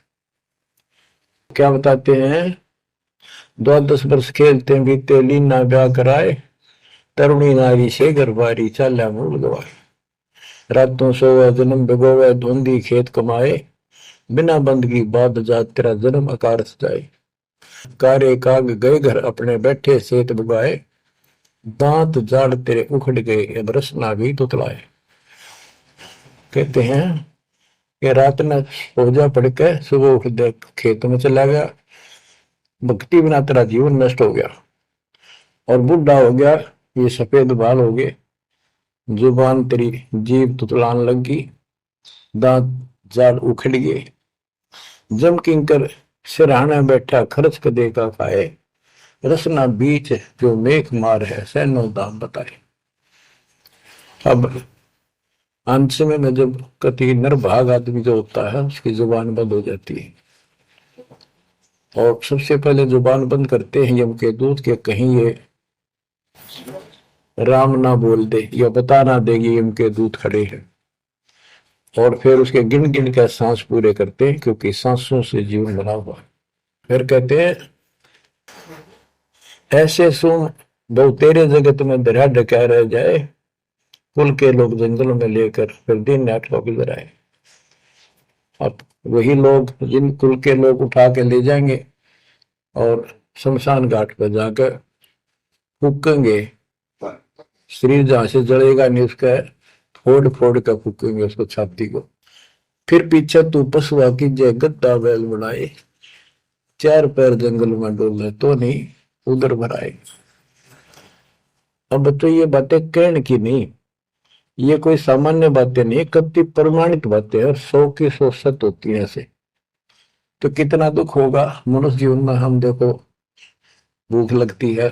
क्या बताते हैं, 12 वर्ष खेलते बीते लीना ब्याह कराए, तरुणी नारी से गरबारी चाल्या मूल गवाए। रातों सोवे जन्म भिगोवे धुंधी खेत कमाए, बिना बंदगी बाद जात तेरा जन्म आकार सजाए। कारे काग गए घर अपने बैठे सेत बुगाए, दांत जाड़ तेरे उखड़ गए अब रसना भी तुतलाए। कहते हैं कि रात में सोजा पड़ के सुबह उठ दे खेत में चला गया, भक्ति बिना तेरा जीवन नष्ट हो गया, और बुढ़ा हो गया, ये सफेद बाल हो गए, जुबान तेरी जीभ तुतलान लगी, दांत जाड़ उखड़ गए। जम किंकर सिरहाना बैठा खर्च कदे का खाए, रसना बीच जो मेघ मार है सैनो दाम बताए। अब अंत में जब कति निर्भाग आदमी जो होता है उसकी जुबान बंद हो जाती है, और सबसे पहले जुबान बंद करते हैं यम के दूत के कहीं ये राम ना बोल दे या बता ना देगी यम के दूत खड़े हैं, और फिर उसके गिन गिन कर सांस पूरे करते हैं, क्योंकि सांसों से जीवन बना हुआ। फिर कहते हैं ऐसे सुन बहु तेरे जगत में दरिया ढका रह जाए, कुल के लोग जंगलों में लेकर फिर दिन रात को गुजर आए। अब वही लोग जिन कुल के लोग उठा के ले जाएंगे और शमशान घाट पर जाकर फूकेंगे, शरीर जहां से जलेगा नहीं उसका फोड़ फोड़ कर फूकेंगे उसको छाती को। फिर पीछे तू पशुआ की जय गद्दा बैल बनाए, चार पैर जंगल में डोले तो नहीं उधर भराए। अब तो ये बातें कहने की नहीं, ये कोई सामान्य बातें नहीं, कति प्रमाणित बातें हैं, 100 की 100 सत्य होती है ऐसे। तो कितना दुख होगा मनुष्य जीवन में। हम देखो भूख लगती है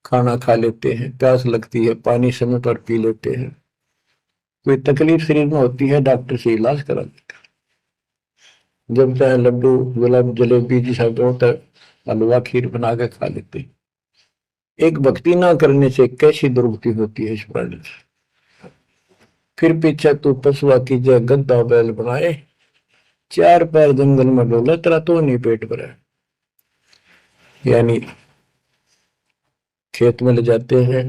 खाना खा लेते हैं, प्यास लगती है पानी समय पर पी लेते हैं, कोई तकलीफ शरीर में होती है डॉक्टर से इलाज करा लेते हैं, जब चाहे लड्डू गुलाब जलेबी जी सब होता है हलवा खीर बना के खा लेते हैं। एक भक्ति ना करने से कैसी दुर्गति होती है इस प्राणी से। फिर पीछे तू पशुआ की जय गद्दा बैल बनाए, चार पैर जंगल में डोले तेरा तो नहीं पेट भरा। यानी खेत में ले जाते हैं,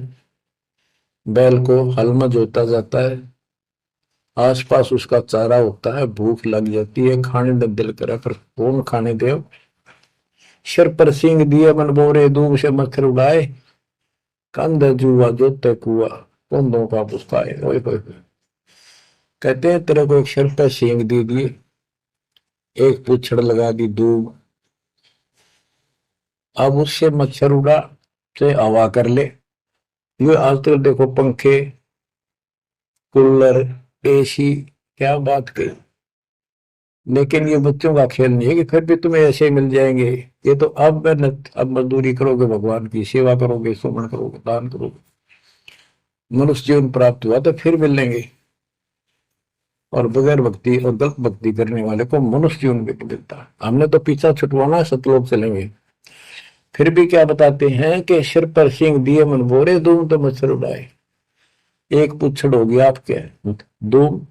बैल को हल में जोता जाता है, आसपास उसका चारा होता है, भूख लग जाती है, खाने का दिल करे पर कौन खाने दे। सिर पर सिंह दिए मन बोरे दूब से मच्छर उड़ाए, कंध जुआ जोते कुआ कुंदों का पुस्ताए। कहते हैं तेरे को एक सिर पर सिंह दे दिए, एक पूछड़ लगा दी दूब, अब उससे मच्छर उड़ा से हवा कर ले। ये आज तक देखो पंखे कूलर एसी क्या बात कही, लेकिन ये बच्चों का खेल नहीं है कि फिर भी तुम्हें ऐसे मिल जाएंगे। ये तो अब मेहनत, अब मजदूरी करोगे, भगवान की सेवा करोगे, सुमन करोगे, दान करोगे, मनुष्य जीवन प्राप्त हुआ तो फिर मिलेंगे। और बगैर भक्ति और गलत भक्ति करने वाले को मनुष्य जीवन भी मिलता है। हमने तो पीछा छुटवाना, सतलोक चलेंगे। फिर भी क्या बताते हैं कि सिर पर सिंह दिए मन बोरे दूम तो मच्छर उड़ाए। एक पुच्छड़ हो गया आपके दूम,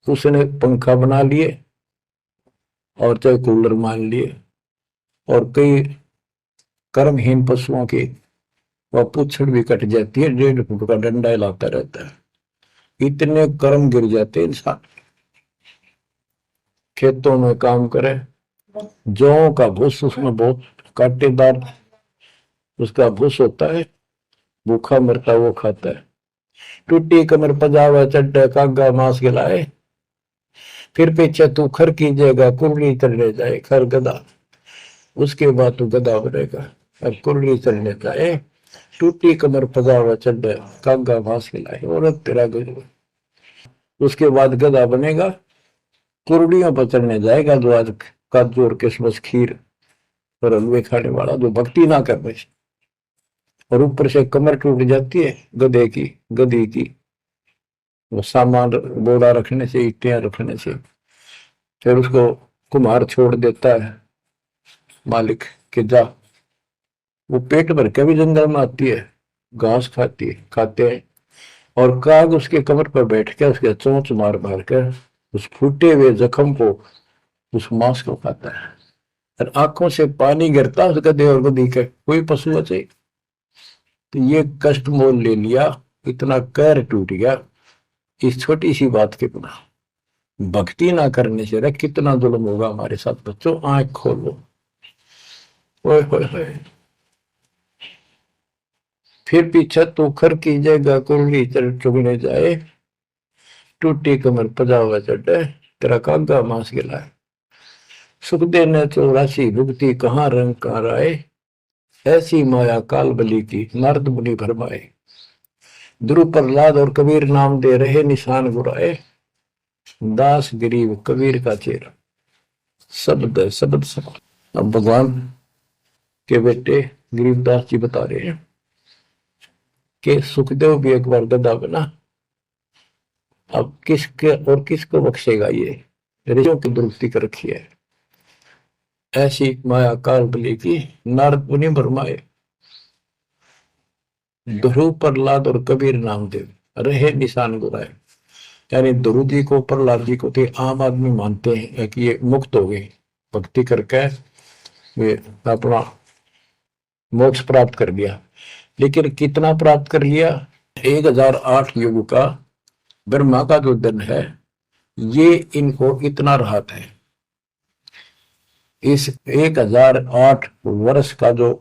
उसने पंखा बना लिए और चाहे कूलर मान लिए, और कई कर्महीन पशुओं की वह पुच्छड़ भी कट जाती है, 1.5 फुट का डंडा हिलाता रहता है, इतने कर्म गिर जाते इंसान। खेतों में काम करे, जौ का भूस उसमें बहुत कांटेदार उसका भूस होता है, भूखा मरता वो खाता है। टूटी कमर पजावा चड्डे कागा मांस खिलाए, फिर पीछे तू खर कीजिएगा कुंडली चढ़ने जाए खर गदा, उसके बाद तू गदा बनेगा और कुंडली चढ़ने जाए। टूटी कमर पजावा चढ़ कागा घास खिलाए और तेरा गुजर। उसके बाद गधा बनेगा, कुर्डियों पर चढ़ने जाएगा, जो आज काजू और किशमिश खीर और हलवे खाने वाला, जो भक्ति ना कर रहे। और ऊपर से कमर टूट जाती है गधे की, गधी की, वो सामान बोरा रखने से, ईटियां रखने से। फिर उसको कुम्हार छोड़ देता है मालिक के जा। वो पेट भर के भी जंगल में आती है, घास खाती है, खाते हैं। और काग उसके कमर पर बैठ के उसके चोंच मार मार कर उस फूटे हुए जख्म को, उस मांस को खाता है। और आंखों से पानी गिरता उस गधे और गधी का, कोई पशु बचे। तो ये कष्ट मोल ले लिया, इतना कहर टूट गया इस छोटी सी बात के बिना। भक्ति ना करने से रे कितना जुल्म होगा हमारे साथ। बच्चों आंख खोलो। ओए होए होए। फिर पीछे तो खर की जगह कुरली चुगने जाए, टूटी कमर पजावा चढ़े तेरा कागा मांस गिलाए। सुखदे ने 84 भुगती कहाँ रंग कार आए, ऐसी माया काल बली की नारद मुनि भरमाए। ध्रुव प्रहलाद और कबीर नाम दे रहे निशान गुराए, दास गरीब कबीर का चेहरा। शब्द है, शब्द शब्द। अब भगवान के बेटे गरीबदास जी बता रहे हैं कि सुखदेव भी एक बार गधा बना। अब किसके और किसको बख्शेगा ये, ऋषियों की दुरुस्ती कर रखी है। ऐसी माया काल बली की नारद मुनि भरमाए, ध्रुव प्रहलाद और कबीर नामदेव रहे निशान गुराए। यानी ध्रुव जी को, प्रहलाद जी को तो आम आदमी मानते हैं कि ये मुक्त हो गए, भक्ति करके वे अपना मोक्ष प्राप्त कर लिया। लेकिन कितना प्राप्त कर लिया? 1008 युग का ब्रह्मा का जो दिन है, ये इनको इतना राहत है। इस 1008 वर्ष का जो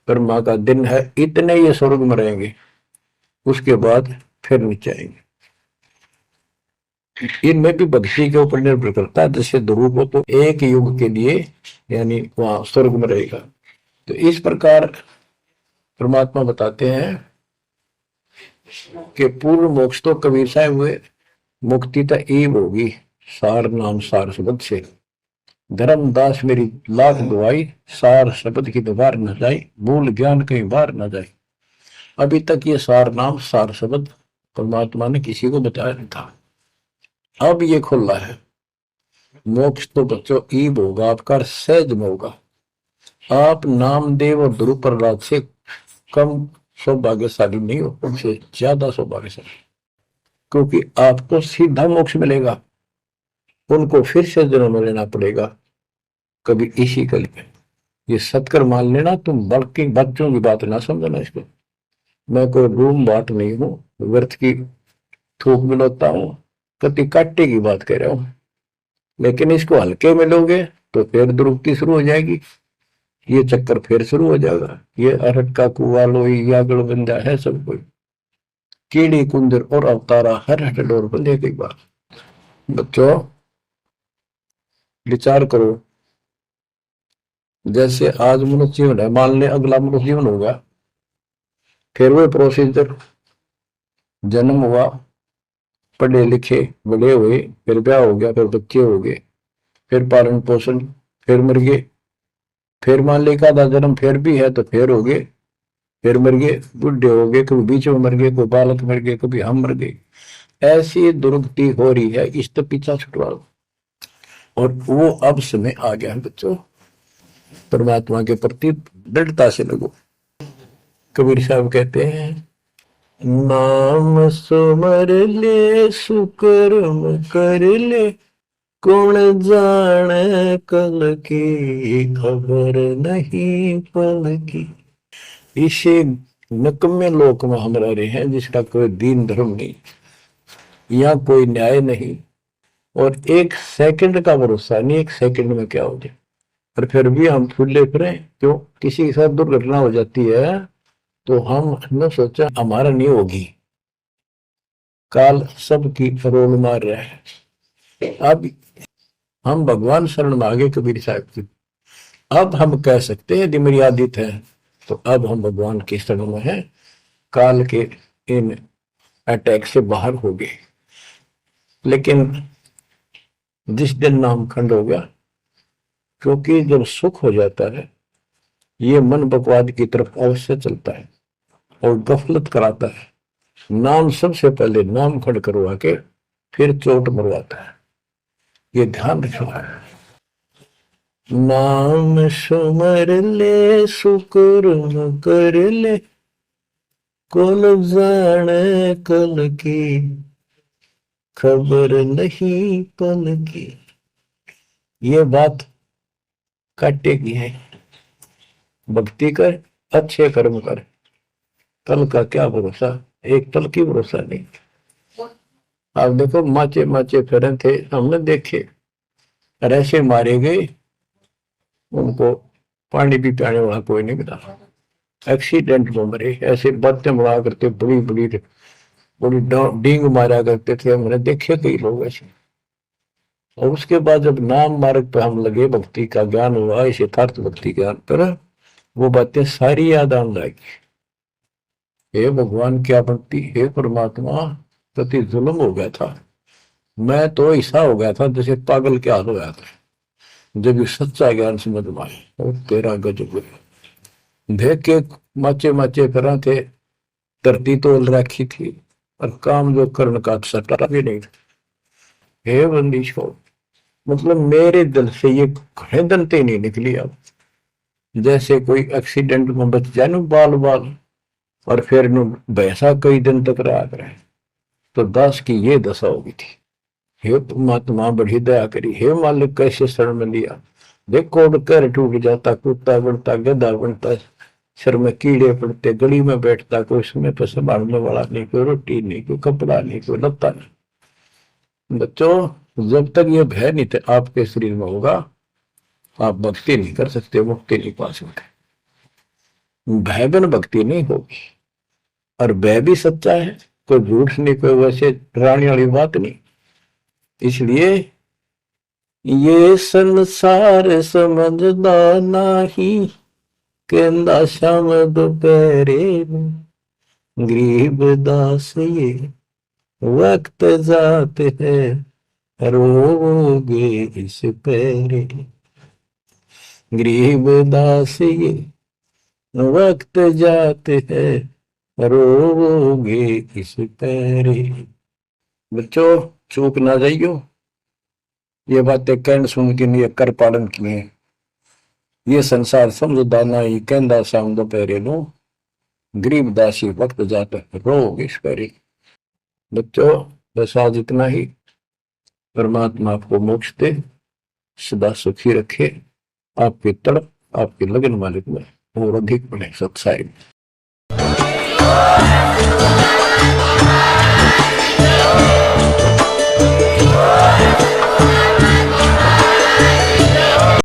ब्रह्मा का दिन है, इतने ये स्वर्ग में रहेंगे, उसके बाद फिर नीचे आएंगे। इनमें भी भक्ति के ऊपर निर्भर करता है। जैसे ध्रुव को तो एक युग के लिए यानी वहां स्वर्ग में रहेगा। तो इस प्रकार परमात्मा बताते हैं कि पूर्ण मोक्ष तो कबीर साहब हुए, मुक्ति तो ईब होगी सार नाम सार शब्द से। धर्मदास मेरी लाख दुआई, सार शब्द की दीवार न जाए, मूल ज्ञान कहीं बाहर न जाए। अभी तक ये सार नाम सार शब्द परमात्मा ने किसी को बताया नहीं था, अब ये खुला है। मोक्ष तो बच्चों ईब होगा आपका, सहज में होगा। आप नामदेव और ध्रुव प्रहलाद से कम सौभाग्यशाली नहीं हो, उनसे ज्यादा सौभाग्यशाली, क्योंकि आपको सीधा मोक्ष मिलेगा, उनको फिर से जन्म लेना पड़ेगा कभी इसी कल में। ये सत्कर मान लेना, तुम बल्कि बच्चों की बात ना समझना इसको। मैं कोई रूम बात नहीं हूं, व्यर्थ की थूक मिलता हूं, कति काटे की बात कह रहा हूं। लेकिन इसको हल्के में लोगे तो फिर दुरुक्ति शुरू हो जाएगी, ये चक्कर फिर शुरू हो जाएगा। ये अरट का कुआ लोई यागड़ बंदा है सब कोई, कीड़ी कुंदर और अवतारा हर हट डोर पर ले गई बात। बच्चों विचार करो, जैसे आज मनुष्य जीवन है, मान ले अगला मनुष्य जीवन होगा, फिर वो प्रोसीजर, जन्म हुआ, पढ़े लिखे बड़े हुए, फिर ब्याह हो गया, फिर बच्चे हो गए, फिर पालन पोषण, फिर मर गए, फिर मान ले का जन्म फिर भी है तो फिर हो गए, फिर मर गए, बुढ़े हो गए, कभी बीच में मर गए, कोई बालक मर गए, कभी हम मर गए। ऐसी दुर्गति हो रही है, इस तो पीछा छुटवा। और वो अब समय आ गया है बच्चों, परमात्मा के प्रति दृढ़ता से लगो। कबीर साहब कहते हैं, नाम सुमर ले सुकर्म कर ले, कौन जाने कल की खबर नहीं पल की। इसे नकम्मे लोक में हम रह रहे हैं जिसका कोई दीन धर्म नहीं, यहाँ कोई न्याय नहीं, और एक सेकंड का भरोसा नहीं, एक सेकंड में क्या हो जाए। और फिर भी हम फुले फिरे क्यों? किसी के साथ दुर्घटना हो जाती है तो हम न सोचा हमारा नहीं होगी, काल सबकी रोल मार रहा है। अब हम भगवान शरण मांगे कबीर साहब की। अब हम कह सकते हैं यदि मेरी आदत है तो अब हम भगवान की शरण में हैं, काल के इन अटैक से बाहर हो गए। लेकिन जिस दिन नाम खंड हो गया, क्योंकि जब सुख हो जाता है ये मन बकवाद की तरफ अवश्य चलता है और गफलत कराता है। नाम सबसे पहले नाम खड़ करवा के फिर चोट मरवाता है, ये ध्यान रखना है। नाम सुमर ले सुकुर कर ले, कुल जाने कल की खबर नहीं पल की। ये बात काटेगी है। भक्ति कर, अच्छे कर्म कर, कल का क्या भरोसा, एक पल की भरोसा नहीं। आप देखो माचे माचे फिरे थे, हमने देखे, ऐसे मारे गए, उनको पानी भी पियाने वाला कोई नहीं मिला, एक्सीडेंट में मरे। ऐसे बातें बड़ा करते, बड़ी बड़ी बड़ी डींग मारा करते थे, हमने देखे कई लोग ऐसे। और उसके बाद जब नाम मार्ग पे हम लगे, भक्ति का ज्ञान हुआ, इस यथार्थ भक्ति ज्ञान पर, वो बातें सारी याद आने लगी। हे भगवान क्या भक्ति, हे परमात्मा, प्रति जुल्म हो गया था। मैं तो ऐसा हो गया था जैसे पागल के हाल हो गया था जब ये सच्चा ज्ञान समझ में आया। और तेरा गजब देख के माचे माचे करा थे, धरती तोल रखी थी और काम जो कर्ण का सटा भी नहीं था। हे बंदीशो, मतलब मेरे दिल से ये खड़े नहीं निकली। अब जैसे कोई एक्सीडेंट में बच जाए ना बाल बाल, और फिर भैंसा कई दिन तक रहा करे, तो दास की ये दशा होगी थी। हे परमात्मा बड़ी दया करी, हे मालिक कैसे शरण में लिया। देखो कर टूट जाता, कुत्ता बनता, गधा बनता, सिर में कीड़े पड़ते, गली में बैठता, कोई समय पर संभालने वाला नहीं, कोई रोटी नहीं, कोई कपड़ा नहीं, कोई लत्ता नहीं। बच्चों, जब तक ये भय नहीं थे आपके शरीर में होगा, आप भक्ति नहीं कर सकते, मुक्ति नहीं पा सकते। भय बिन भक्ति नहीं होगी। और भय भी सच्चा है, कोई झूठ नहीं, कोई वैसे डराने वाली बात नहीं। इसलिए ये संसार समझदा नहीं, कहंदा शाम दोपहरे गरीब दास ये वक्त जात है, रोगे इस पैरे। गरीब दास ये वक्त जात है, रोगे इस पैरे। बच्चों, चूक ना जाइयो, ये बातें कहन सुन के लिए कर पालन किए। ये संसार समझदा नहीं, कहंदा शाम दोपहरे नो गरीब दासी वक्त जाता है, रोग इस पैरे। बच्चों, बस आज इतना ही। परमात्मा आपको मोक्ष दे, सदा सुखी रखे, आपकी तड़प, आपकी लगन मालिक में और अधिक बने सत्साई।